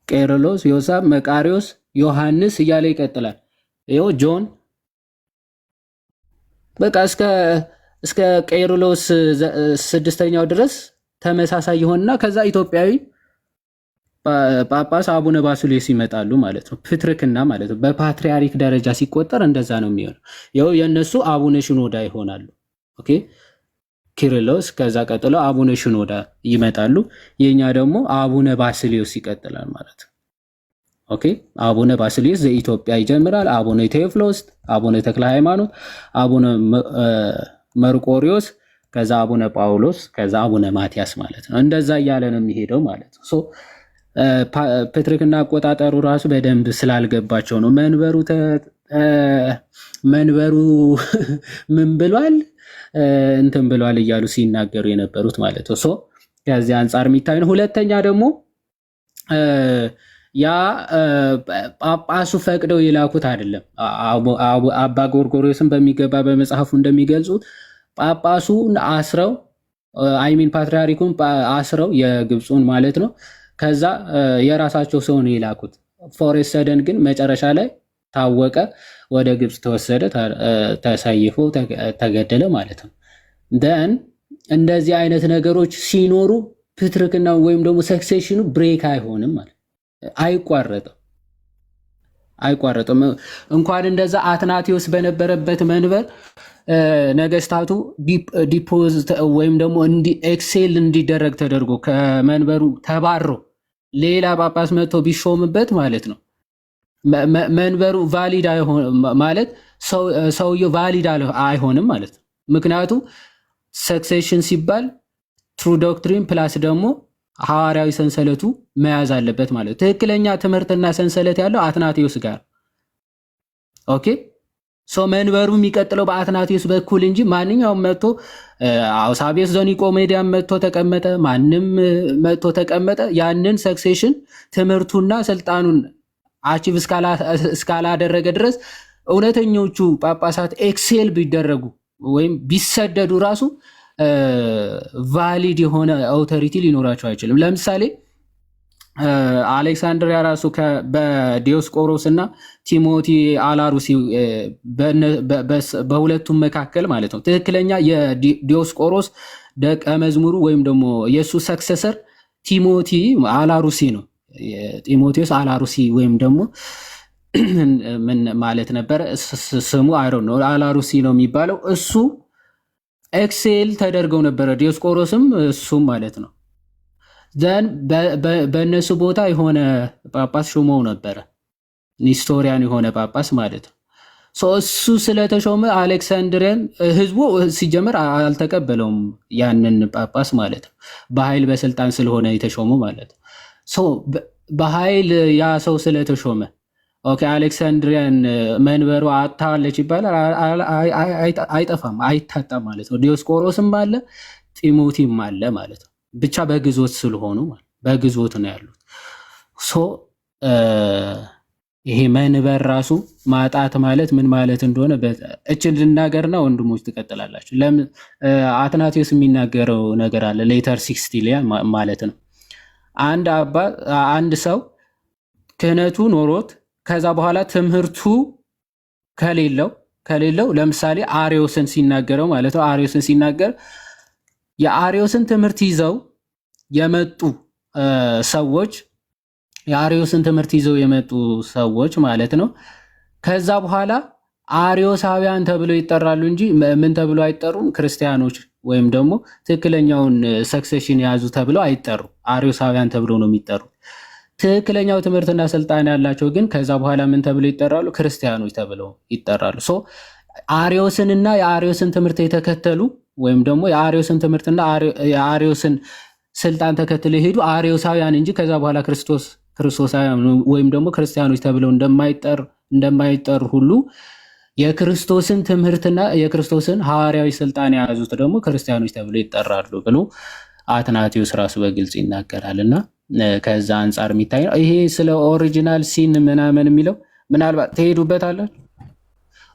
ቄርሎስ፣ ዮሳብ፣ መቃሪዮስ፣ ዮሐንስ እያለ ይቀጥላል። ያው ጆን በቃ እስከ ቄርሎስ ስድስተኛው ድረስ ተመሳሳይ ይሆንና ከዛ ኢትዮጵያዊ ጳጳስ አቡነ ባስልዮስ ይመጣሉ ማለት ነው። ፕትርክና ማለት ነው። በፓትሪያርክ ደረጃ ሲቆጠር እንደዛ ነው የሚሆነው። ያው የነሱ አቡነ ሽኖዳ ይሆናሉ። ኦኬ ኪሪሎስ፣ ከዛ ቀጥሎ አቡነ ሽኖዳ ይመጣሉ። የኛ ደግሞ አቡነ ባስልዮስ ይቀጥላል ማለት ነው። ኦኬ አቡነ ባስልዮስ ዘኢትዮጵያ ይጀምራል። አቡነ ቴዎፍሎስ፣ አቡነ ተክለ ሃይማኖት፣ አቡነ መርቆሪዎስ፣ ከዛ አቡነ ጳውሎስ፣ ከዛ አቡነ ማቲያስ ማለት ነው። እንደዛ እያለ ነው የሚሄደው ማለት ነው። ሶ ፕትርክና አቆጣጠሩ ራሱ በደንብ ስላልገባቸው ነው መንበሩ ምን ብሏል እንትን ብሏል እያሉ ሲናገሩ የነበሩት ማለት ነው። ሶ ከዚህ አንጻር የሚታይ ነው። ሁለተኛ ደግሞ ያ ጳጳሱ ፈቅደው የላኩት አይደለም። አባ ጎርጎርዮስን በሚገባ በመጽሐፉ እንደሚገልጹት ጳጳሱን አስረው አይሚን ፓትርያርኩን አስረው የግብፁን ማለት ነው። ከዛ የራሳቸው ሰው ነው የላኩት። ፎሬስት ሰደን ግን መጨረሻ ላይ ታወቀ፣ ወደ ግብፅ ተወሰደ፣ ተሰይፎ ተገደለ ማለት ነው። ደን እንደዚህ አይነት ነገሮች ሲኖሩ ፕትርክና ወይም ደግሞ ሰክሴሽኑ ብሬክ አይሆንም ማለት አይቋረጥም። እንኳን እንደዛ አትናቴዎስ በነበረበት መንበር ነገስታቱ ዲፖዝት ወይም ደግሞ ኤክሴል እንዲደረግ ተደርጎ ከመንበሩ ተባሮ ሌላ ጳጳስ መጥቶ ቢሾምበት ማለት ነው መንበሩ ቫሊድ ማለት ሰውየው ቫሊድ አይሆንም ማለት ነው። ምክንያቱም ሰክሴሽን ሲባል ትሩ ዶክትሪን ፕላስ ደግሞ ሐዋርያዊ ሰንሰለቱ መያዝ አለበት ማለት ነው። ትክክለኛ ትምህርትና ሰንሰለት ያለው አትናቴዎስ ጋር ኦኬ። ሶ መንበሩ የሚቀጥለው በአትናቴዎስ በኩል እንጂ ማንኛውም መጥቶ አውሳቤስ ዘኒቆሜዲያን መጥቶ ተቀመጠ፣ ማንም መጥቶ ተቀመጠ፣ ያንን ሰክሴሽን ትምህርቱና ስልጣኑን አቺቭ እስካላደረገ ድረስ እውነተኞቹ ጳጳሳት ኤክሴል ቢደረጉ ወይም ቢሰደዱ ራሱ ቫሊድ የሆነ አውቶሪቲ ሊኖራቸው አይችልም። ለምሳሌ አሌክሳንድሪያ ራሱ በዲዮስቆሮስ እና ቲሞቲ አላሩሲ በሁለቱም መካከል ማለት ነው ትክክለኛ የዲዮስቆሮስ ደቀ መዝሙሩ ወይም ደግሞ የእሱ ሰክሰሰር ቲሞቲ አላሩሲ ነው። ጢሞቴዎስ አላሩሲ ወይም ደግሞ ምን ማለት ነበረ ስሙ አይሮን ነው አላሩሲ ነው የሚባለው። እሱ ኤክሴል ተደርገው ነበረ፣ ዲዮስቆሮስም እሱም ማለት ነው። ዘን በእነሱ ቦታ የሆነ ጳጳስ ሾመው ነበረ፣ ኒስቶሪያን የሆነ ጳጳስ ማለት ነው። እሱ ስለተሾመ አሌክሳንድሪያን ህዝቡ ሲጀምር አልተቀበለውም ያንን ጳጳስ ማለት ነው። በኃይል በስልጣን ስለሆነ የተሾመው ማለት ነው። በኃይል ያ ሰው ስለተሾመ ኦኬ አሌክሳንድሪያን መንበሩ አታለች ይባላል። አይጠፋም፣ አይታጣም ማለት ነው። ዲዮስቆሮስም አለ ጢሞቲም አለ ማለት ነው። ብቻ በግዞት ስለሆኑ በግዞት ነው ያሉት። ይሄ መንበር ራሱ ማጣት ማለት ምን ማለት እንደሆነ እችን ልናገርና ወንድሞች ትቀጥላላችሁ። ለምን አትናቴዎስ የሚናገረው ነገር አለ ሌተር 60 ላይ ማለት ነው። አንድ ሰው ክህነቱ ኖሮት ከዛ በኋላ ትምህርቱ ከሌለው ለምሳሌ አሪዮስን ሲናገረው ማለት ነው። አሪዮስን ሲናገር የአሪዮስን ትምህርት ይዘው የመጡ ሰዎች ማለት ነው ከዛ በኋላ አሪዮሳውያን ተብለው ይጠራሉ እንጂ ምን ተብለው አይጠሩም። ክርስቲያኖች ወይም ደግሞ ትክክለኛውን ሰክሴሽን የያዙ ተብለው አይጠሩ፣ አሪዮሳውያን ተብለው ነው የሚጠሩ። ትክክለኛው ትምህርትና ስልጣን ያላቸው ግን ከዛ በኋላ ምን ተብለው ይጠራሉ? ክርስቲያኖች ተብለው ይጠራሉ። አሪዮስንና የአሪዮስን ትምህርት የተከተሉ ወይም ደግሞ የአሪዮስን ትምህርትና የአሪዮስን ስልጣን ተከትለው የሄዱ አሪዮሳውያን እንጂ ከዛ በኋላ ክርስቶሳውያን ወይም ደግሞ ክርስቲያኖች ተብለው እንደማይጠሩ ሁሉ የክርስቶስን ትምህርትና የክርስቶስን ሐዋርያዊ ስልጣን የያዙት ደግሞ ክርስቲያኖች ተብለው ይጠራሉ ብሎ አትናቴዎስ ራሱ በግልጽ ይናገራልና ከዛ አንጻር የሚታይ ነው። ይሄ ስለ ኦሪጂናል ሲን ምናምን የሚለው ምናልባት ትሄዱበታላችሁ።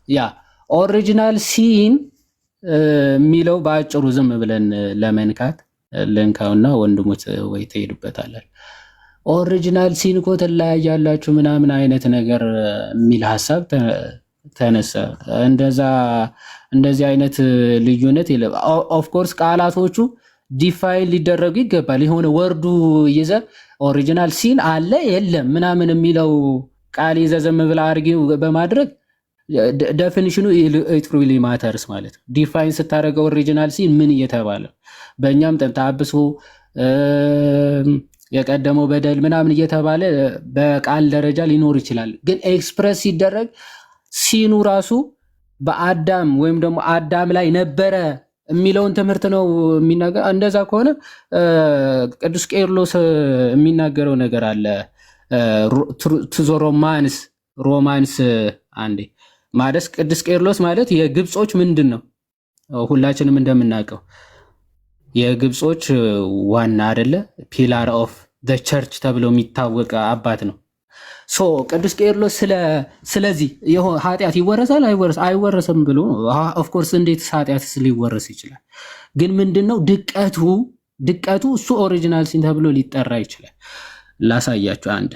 ያ ኦሪጂናል ሲን የሚለው በአጭሩ ዝም ብለን ለመንካት ልንካውና ወንድሞች ወይ ትሄዱበታላችሁ። ኦሪጂናል ሲን እኮ ትለያያላችሁ ምናምን አይነት ነገር የሚል ሀሳብ ተነሳ። እንደዚህ አይነት ልዩነት የለም። ኦፍኮርስ ቃላቶቹ ዲፋይን ሊደረጉ ይገባል። የሆነ ወርዱ ይዘ ኦሪጂናል ሲን አለ የለም ምናምን የሚለው ቃል ይዘዘም ብላ አርጊው በማድረግ ዴፊኒሽኑ ኢት ሪሊ ማተርስ ማለት ነው። ዲፋይን ስታደርገው ኦሪጂናል ሲን ምን እየተባለ በእኛም ጥንተ አብሶ የቀደመው በደል ምናምን እየተባለ በቃል ደረጃ ሊኖር ይችላል። ግን ኤክስፕረስ ሲደረግ ሲኑ ራሱ በአዳም ወይም ደግሞ አዳም ላይ ነበረ የሚለውን ትምህርት ነው የሚናገር። እንደዛ ከሆነ ቅዱስ ቄርሎስ የሚናገረው ነገር አለ ቱዞ ሮማንስ አንዴ ማለት ቅዱስ ቄርሎስ ማለት የግብጾች ምንድን ነው ሁላችንም እንደምናውቀው የግብጾች ዋና አይደለ ፒላር ኦፍ ዘ ቸርች ተብሎ የሚታወቅ አባት ነው። ሶ ቅዱስ ቄርሎስ ስለዚህ ኃጢአት ይወረሳል አይወረስም ብሎ ኦፍ ኮርስ እንዴት ኃጢአትስ ሊወረስ ይችላል? ግን ምንድነው ድቀቱ እሱ ኦሪጂናል ሲን ተብሎ ሊጠራ ይችላል። ላሳያችሁ አንድ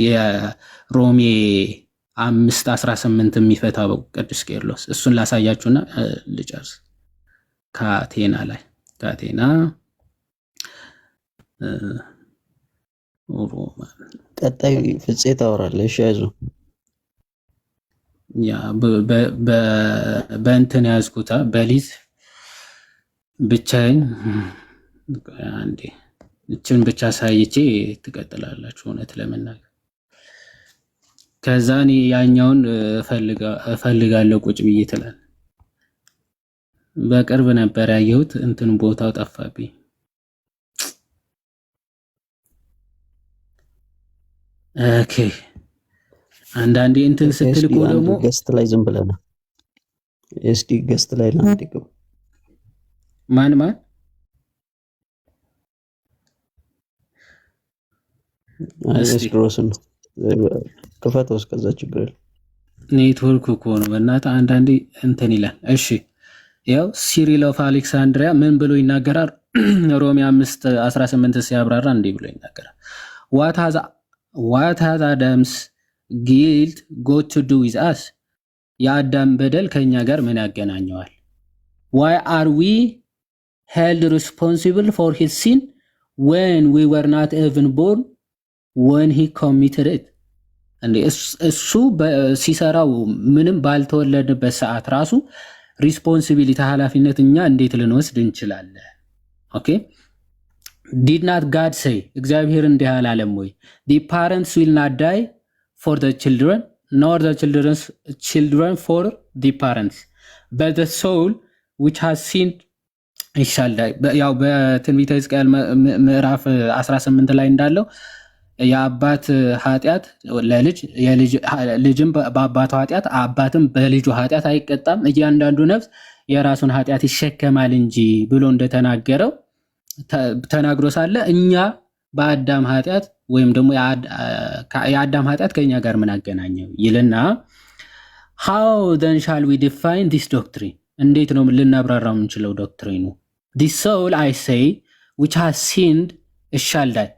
የሮሜ 5:18 የሚፈታው ቅዱስ ቄርሎስ እሱን ላሳያችሁና ልጨርስ። ካቴና ቀጣይ ፍፄ ታወራለህ። እሺ አይዞህ። ያ በእንትን ያዝኩታ በሊዝ ብቻዬን አንዴ እችን ብቻ ሳይቼ ትቀጥላላችሁ። እውነት ለመናገር ከዛ እኔ ያኛውን እፈልጋለሁ ቁጭ ብዬ ትላል። በቅርብ ነበር ያየሁት እንትን ቦታው ጠፋብኝ። ኦኬ አንዳንዴ እንትን ስትልቁ ደግሞ ገስት ላይ ዝም ብለና ኤስዲ ገስት ላይ ነው እንዲገባ ማን ኤስድሮስ ነው ክፈተው። እስከዛ ችግር የለም ኔትወርክ እኮ ነው በእናትህ አንዳንዴ እንትን ይላል። እሺ ያው ሲሪል ኦፍ አሌክሳንድሪያ ምን ብሎ ይናገራል? ሮሜ 5:18 ሲያብራራ እንዲህ ብሎ ይናገራል። What has Adam's guilt got to do with us? የአዳም በደል ከኛ ጋር ምን ያገናኘዋል? Why are we held responsible for his sin when we were not even born when he committed it? እንዴ እሱ ሲሰራው ምንም ባልተወለድበት ሰዓት ራሱ ሪስፖንሲቢሊቲ ኃላፊነት እኛ እንዴት ልንወስድ እንችላለን? ኦኬ Did not God say እግዚአብሔር እንዲህ አላለም ወይ? The parents will not die for the children nor the children for the parents but the soul which has sinned shall die. ያው በትንቢተ ሕዝቅኤል ምዕራፍ 18 ላይ እንዳለው የአባት ኃጢአት ለልጅ ልጅም በአባቱ ኃጢአት አባትም በልጁ ኃጢአት አይቀጣም፣ እያንዳንዱ ነፍስ የራሱን ኃጢአት ይሸከማል እንጂ ብሎ እንደተናገረው ተናግሮ ሳለ እኛ በአዳም ኃጢአት ወይም ደግሞ የአዳም ኃጢአት ከኛ ጋር ምን አገናኘው ይልና how then shall we define this doctrine? እንዴት ነው ልናብራራው የምንችለው ዶክትሪኑ? this soul I say which has sinned shall die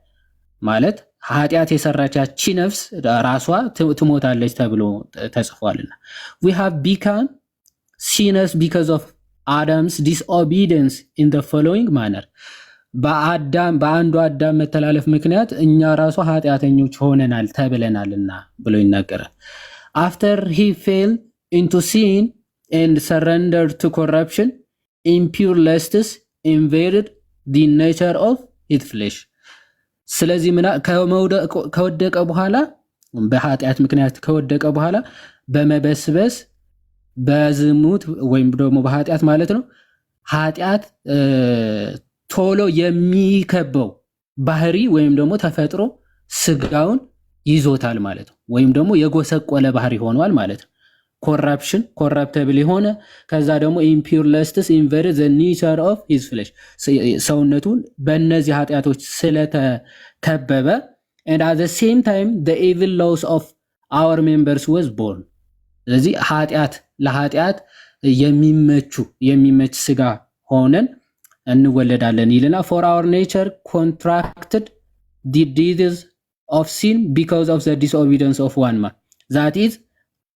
ማለት ኃጢአት የሰራቻች ነፍስ ራሷ ትሞታለች ተብሎ ተጽፏልና we have become sinners because of Adam's disobedience in the following manner. በአንዱ አዳም መተላለፍ ምክንያት እኛ ራሱ ኃጢአተኞች ሆነናል ተብለናልና ብሎ ይናገራል። After he fell into sin and surrendered to corruption, impure lusts invaded the nature of his flesh. ስለዚህ ከወደቀ በኋላ በኃጢአት ምክንያት ከወደቀ በኋላ በመበስበስ በዝሙት ወይም ደግሞ በኃጢአት ማለት ነው ኃጢአት ቶሎ የሚከበው ባህሪ ወይም ደግሞ ተፈጥሮ ስጋውን ይዞታል ማለት ነው። ወይም ደግሞ የጎሰቆለ ባህሪ ሆኗል ማለት ነው። ኮረፕተብል የሆነ ከዛ ደግሞ ኢምፒውር ለስትስ ኢንቨርድ ዘ ኔቸር ኦፍ ሂዝ ፍሌሽ ሰውነቱን በእነዚህ ኃጢአቶች ስለተከበበ and at the same time the evil laws of our members was born. ስለዚህ ለኃጢአት የሚመች ስጋ ሆነን እንወለዳለን ይልና for our nature contracted the disease of sin because of the disobedience of one man, that is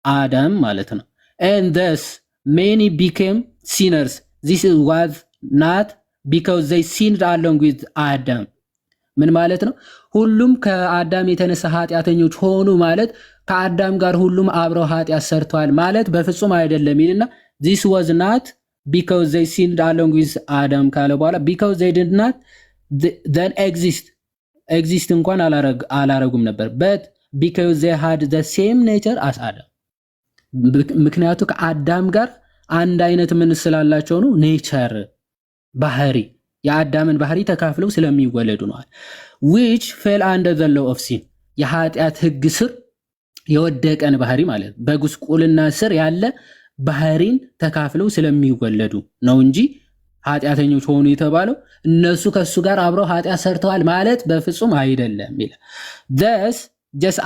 Adam ማለት ነው. And thus many became sinners. This was not because they sinned along with Adam ምን ማለት ነው? ሁሉም ከአዳም የተነሳ ኃጢአተኞች ሆኑ ማለት ከአዳም ጋር ሁሉም አብረው ኃጢአት ሰርተዋል ማለት በፍጹም አይደለም ይልና this was not because they sinned along with Adam ካለ በኋላ because they did not then exist እንኳን አላረጉም ነበር but because they had the same nature as Adam ምክንያቱ ከአዳም ጋር አንድ አይነት ምን ስላላቸው ነው ኔቸር ባህሪ የአዳምን ባህሪ ተካፍለው ስለሚወለዱ ነው which fell under the law of sin የኃጢአት ህግ ስር የወደቀን ባህሪ ማለት በጉስቁልና ስር ያለ ባህሪን ተካፍለው ስለሚወለዱ ነው እንጂ ኃጢአተኞች ሆኑ የተባለው እነሱ ከሱ ጋር አብረው ኃጢአት ሰርተዋል ማለት በፍጹም አይደለም ይላል thus just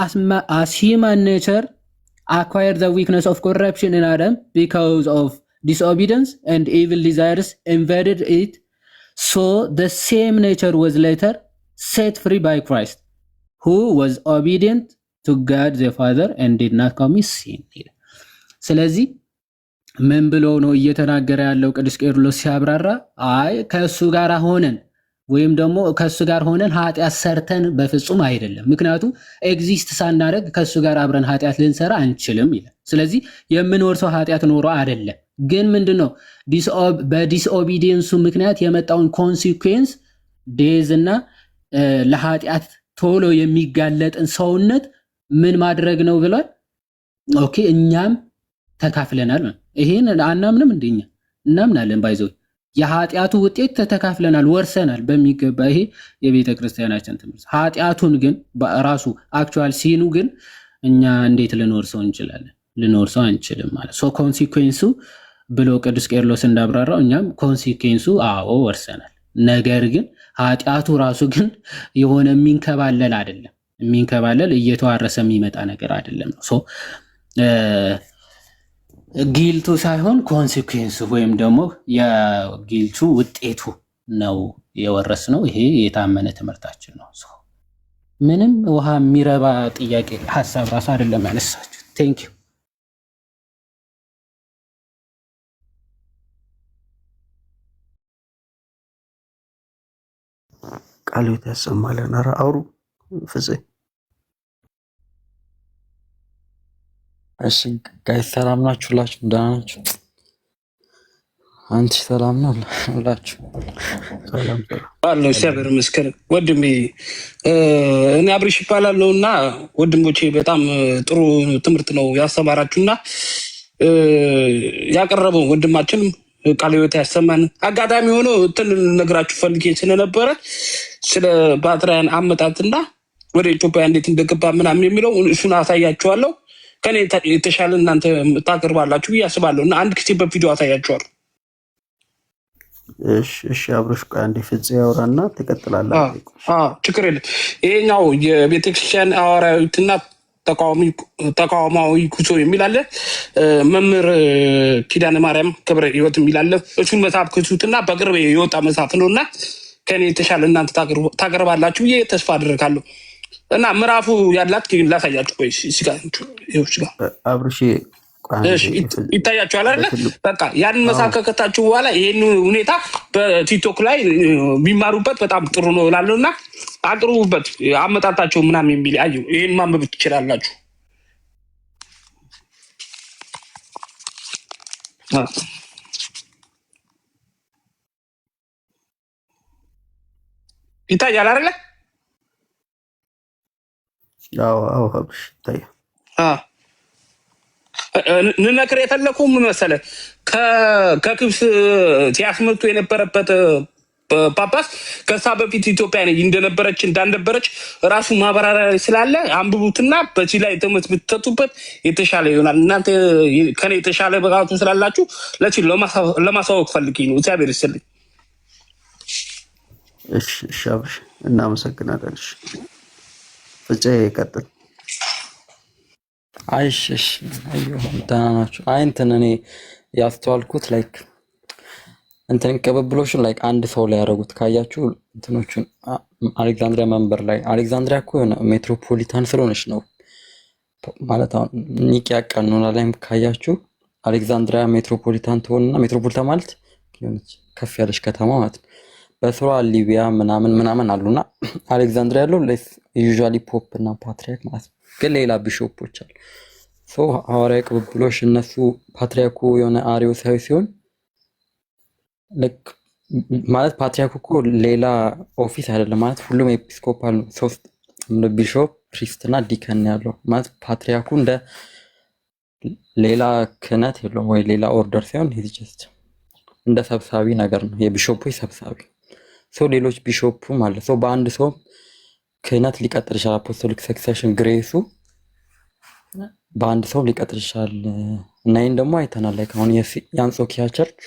as human nature acquired the weakness of corruption in Adam because of disobedience and evil desires invaded it so the same nature was later set free by Christ who was obedient to God the Father and did not commit sin ስለዚህ ምን ብሎ ነው እየተናገረ ያለው ቅዱስ ቄርሎስ ሲያብራራ አይ ከሱ ጋር ሆነን ወይም ደግሞ ከሱ ጋር ሆነን ኃጢአት ሰርተን በፍጹም አይደለም ምክንያቱም ኤግዚስት ሳናደርግ ከሱ ጋር አብረን ኃጢአት ልንሰራ አንችልም ይላል ስለዚህ የምንወርሰው ኃጢአት ኖሮ አይደለም ግን ምንድነው በዲስኦቢዲየንሱ ምክንያት የመጣውን ኮንሲኩዌንስ ዴዝና ለኃጢአት ቶሎ የሚጋለጥን ሰውነት ምን ማድረግ ነው ብሏል ኦኬ እኛም ተካፍለናል ይሄን አናምንም እንደኛ እናምናለን ባይዘው የኃጢአቱ ውጤት ተካፍለናል ወርሰናል በሚገባ ይሄ የቤተ ክርስቲያናችን ትምህርት ኃጢአቱን ግን በራሱ አክቹዋል ሲኑ ግን እኛ እንዴት ልንወርሰው እንችላለን ልንወርሰው አንችልም ማለት ሶ ኮንሲኩዌንሱ ብሎ ቅዱስ ቄርሎስ እንዳብራራው እኛም ኮንሲኩዌንሱ አዎ ወርሰናል ነገር ግን ኃጢአቱ ራሱ ግን የሆነ የሚንከባለል አይደለም የሚንከባለል እየተዋረሰ የሚመጣ ነገር አይደለም ሶ ጊልቱ ሳይሆን ኮንሲኩዌንሱ ወይም ደግሞ የጊልቱ ውጤቱ ነው የወረስነው ይሄ የታመነ ትምህርታችን ነው ምንም ውሃ የሚረባ ጥያቄ ሐሳብ ራሱ አይደለም ያነሳችሁ ቴንክ ዩ ቃሉ ተሰማለን ኧረ አውሩ ፍፄ እሺ ጋይስ ሰላም ናችሁ ሁላችሁ ደህና ናችሁ አንቺ ሰላም ነው ሁላችሁ ሰላም አለው እግዚአብሔር ይመስገን ወንድሜ እኔ አብርሽ ይባላለሁና ወንድሞቼ በጣም ጥሩ ትምህርት ነው ያስተማራችሁና ያቀረበው ወንድማችን ቃለ ሕይወት ያሰማን አጋጣሚ ሆኖ እንትን ነግራችሁ ፈልጌ ስለነበረ ስለ ባትራያን አመጣጥና ወደ ኢትዮጵያ እንዴት እንደገባ ምናምን የሚለው እሱን አሳያችኋለሁ ከኔ የተሻለ እናንተ ታቀርባላችሁ ያስባለሁ እና አንድ ጊዜ በቪዲዮ አሳያችኋለሁ እሺ አብሮሽ ቆይ አንዴ ፍፄ ያወራና ትቀጥላለህ ችግር የለም ይሄኛው የቤተክርስቲያን ሐዋርያዊትና ተቃዋማዊ ጉዞ የሚል አለ መምህር ኪዳነ ማርያም ክብረ ሕይወት የሚል አለ እሱን መጽሐፍ ክሱትና በቅርብ የወጣ መጽሐፍ ነውና ከኔ የተሻለ እናንተ ታቀርባላችሁ ተስፋ አደርጋለሁ እና ምዕራፉ ያላት ግን ላሳያችሁ ቆይ ሲጋ አብርሽ ይታያችኋል አይደል በቃ ያን መሳከከታችሁ በኋላ ይሄን ሁኔታ በቲክቶክ ላይ ቢማሩበት በጣም ጥሩ ነው እላለሁና አቅርቡበት አመጣጣቸው ምናምን የሚል አዩ ይሄን ማንበብ ትችላላችሁ ይታያል አይደል አዎ አብርሽ ይታያል ንነክር የፈለኩ ምን መሰለህ ከክብስ ሲያስመጡ የነበረበት ጳጳስ ከሳ በፊት ኢትዮጵያ እንደነበረች እንዳልነበረች ራሱ ማብራሪያ ስላለ አንብቡትና በዚህ ላይ ትምህርት ብትሰጡበት የተሻለ ይሆናል እናንተ ከኔ የተሻለ ብቃቱ ስላላችሁ ለዚህ ለማሳወቅ ፈልጌ ነው እግዚአብሔር ይስጥልኝ እሺ አብርሽ እናመሰግናለን እሺ ፍፄ ይቀጥል አይሽ ደህና ናችሁ አይ እንትን እኔ ያስተዋልኩት ላይክ እንትን ቅብብሎሽን ላይክ አንድ ሰው ላይ ያደረጉት ካያችሁ እንትኖቹን አሌክዛንድሪያ መንበር ላይ አሌክዛንድሪያ እኮ የሆነ ሜትሮፖሊታን ስለሆነች ነው ማለት አሁን ኒቂያ ቀኖና ላይም ካያችሁ አሌክዛንድሪያ ሜትሮፖሊታን ትሆንና ሜትሮፖሊታን ማለት ከፍ ያለች ከተማ ማለት ነው በስሯ ሊቢያ ምናምን አሉና አሌክዛንድሪያ ያለው ዩዥዋሊ ፖፕ እና ፓትሪያርክ ማለት ነው። ግን ሌላ ቢሾፖች አሉ። ሐዋርያዊ ቅብብሎሽ እነሱ ፓትሪያርኩ የሆነ አርዮሳዊ ሲሆን ልክ ማለት ፓትሪያርኩ እኮ ሌላ ኦፊስ አይደለም ማለት ሁሉም ኤጲስኮፓል ነው። 3 ቢሾፕ ፕሪስት እና ዲከን ያለው ማለት ፓትሪያርኩ እንደ ሌላ ክህነት የለውም ወይ ሌላ ኦርደር ሲሆን ጀስት እንደ ሰብሳቢ ነገር ነው። የቢሾፖች ሰብሳቢ ሌሎች ቢሾፑ ማለት በአንድ ሰው ክህነት ሊቀጥል ይችላል። አፖስቶሊክ ሰክሴሽን ግሬሱ በአንድ ሰው ሊቀጥል ይችላል እና ይህን ደግሞ አይተናል። ላይ አሁን የአንጾኪያ ቸርች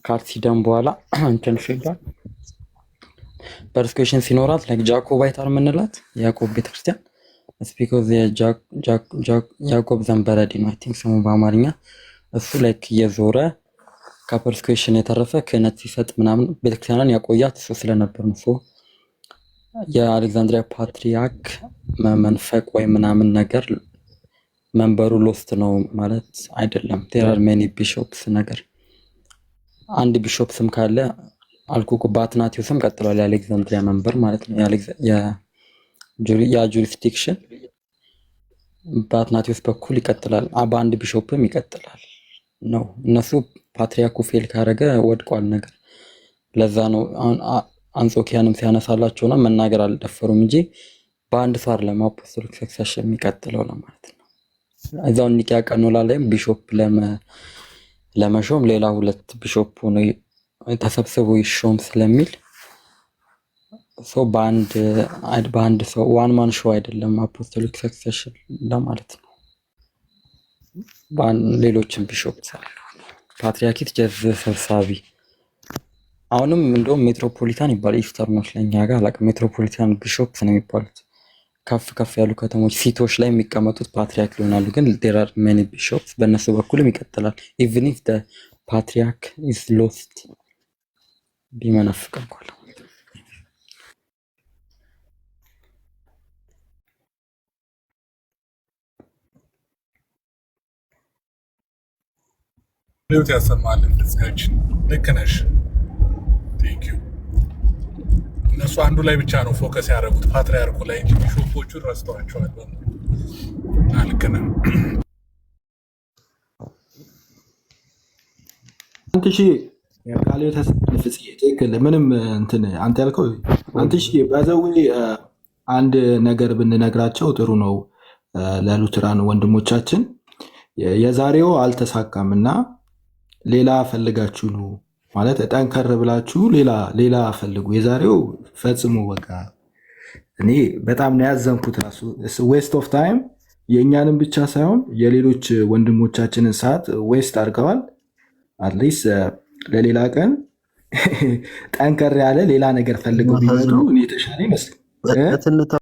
ካርሲደም በኋላ እንትን ሲባል ፐርስኩሽን ሲኖራት ላይክ ጃኮባይት የምንላት ያዕቆብ ቤተክርስቲያን ስፒኮዝ ያዕቆብ ዘንበረዲ ነው አይ ቲንክ ስሙ በአማርኛ። እሱ ላይክ እየዞረ ከፐርስኩሽን የተረፈ ክህነት ሲሰጥ ምናምን ቤተክርስቲያንን ያቆያት እሱ ስለነበር ነው። የአሌክዛንድሪያ ፓትሪያርክ መንፈቅ ወይ ምናምን ነገር መንበሩ ሎስት ነው ማለት አይደለም። there are many bishops ነገር አንድ ቢሾፕ ስም ካለ አልኩኩ በአትናቴዎስም ቀጥሏል የአሌክዛንድሪያ መንበር ማለት ነው። ያ ጁሪስዲክሽን በአትናቴዎስ በኩል ይቀጥላል፣ በአንድ ቢሾፕም ይቀጥላል ነው። እነሱ ፓትሪያርኩ ፌል ካረገ ወድቋል ነገር። ለዛ ነው አንጾኪያንም ሲያነሳላቸውና መናገር አልደፈሩም እንጂ በአንድ ሰው አይደለም አፖስቶሊክ ሰክሰሽን የሚቀጥለው ነው ማለት ነው። እዛው ኒቂያ ቀኖና ላይም ቢሾፕ ለመሾም ሌላ 2 ቢሾፕ ነው ተሰብስቦ ይሾም ስለሚል በአንድ ሰው ዋን ማን ሾው አይደለም አፖስቶሊክ ሰክሰሽን ለማለት ነው። ሌሎችም ቢሾፕ አሉ። ፓትሪያርኪት ጀዝ ሰብሳቢ አሁንም እንደውም ሜትሮፖሊታን ይባላል። ኢስተርኖች ለኛ ጋር አላውቅም። ሜትሮፖሊታን ቢሾፕ ነው የሚባሉት። ከፍ ያሉ ከተሞች ሲቶች ላይ የሚቀመጡት ፓትሪያርክ ይሆናሉ። ግን there are many bishops በእነሱ በኩልም ይቀጥላል። even if the patriarch is lost ቢመነፍቅ እንኳን ሌሎች ያሰማልን ድስካችን ልክ ነሽ። ቴንክ ዩ። እነሱ አንዱ ላይ ብቻ ነው ፎከስ ያደረጉት ፓትሪያርኩ ላይ እንጂ ቢሾፖቹን ረስተዋቸዋል። ልክ ነህ። አንተ ሺ ቃል ተስፍጽ ትክክል። ምንም እንትን አንተ ያልከው አንተ ሺ ባዘዌ አንድ ነገር ብንነግራቸው ጥሩ ነው ለሉትራን ወንድሞቻችን። የዛሬው አልተሳካምና ሌላ ፈልጋችሁ ነው ማለት ጠንከር ብላችሁ ሌላ ፈልጉ። የዛሬው ፈጽሞ በቃ እኔ በጣም ነው ያዘንኩት። ራሱ ዌስት ኦፍ ታይም የእኛንም ብቻ ሳይሆን የሌሎች ወንድሞቻችንን ሰዓት ዌስት አድርገዋል። አትሊስት ለሌላ ቀን ጠንከር ያለ ሌላ ነገር ፈልገው ቢመጡ እኔ የተሻለ ይመስል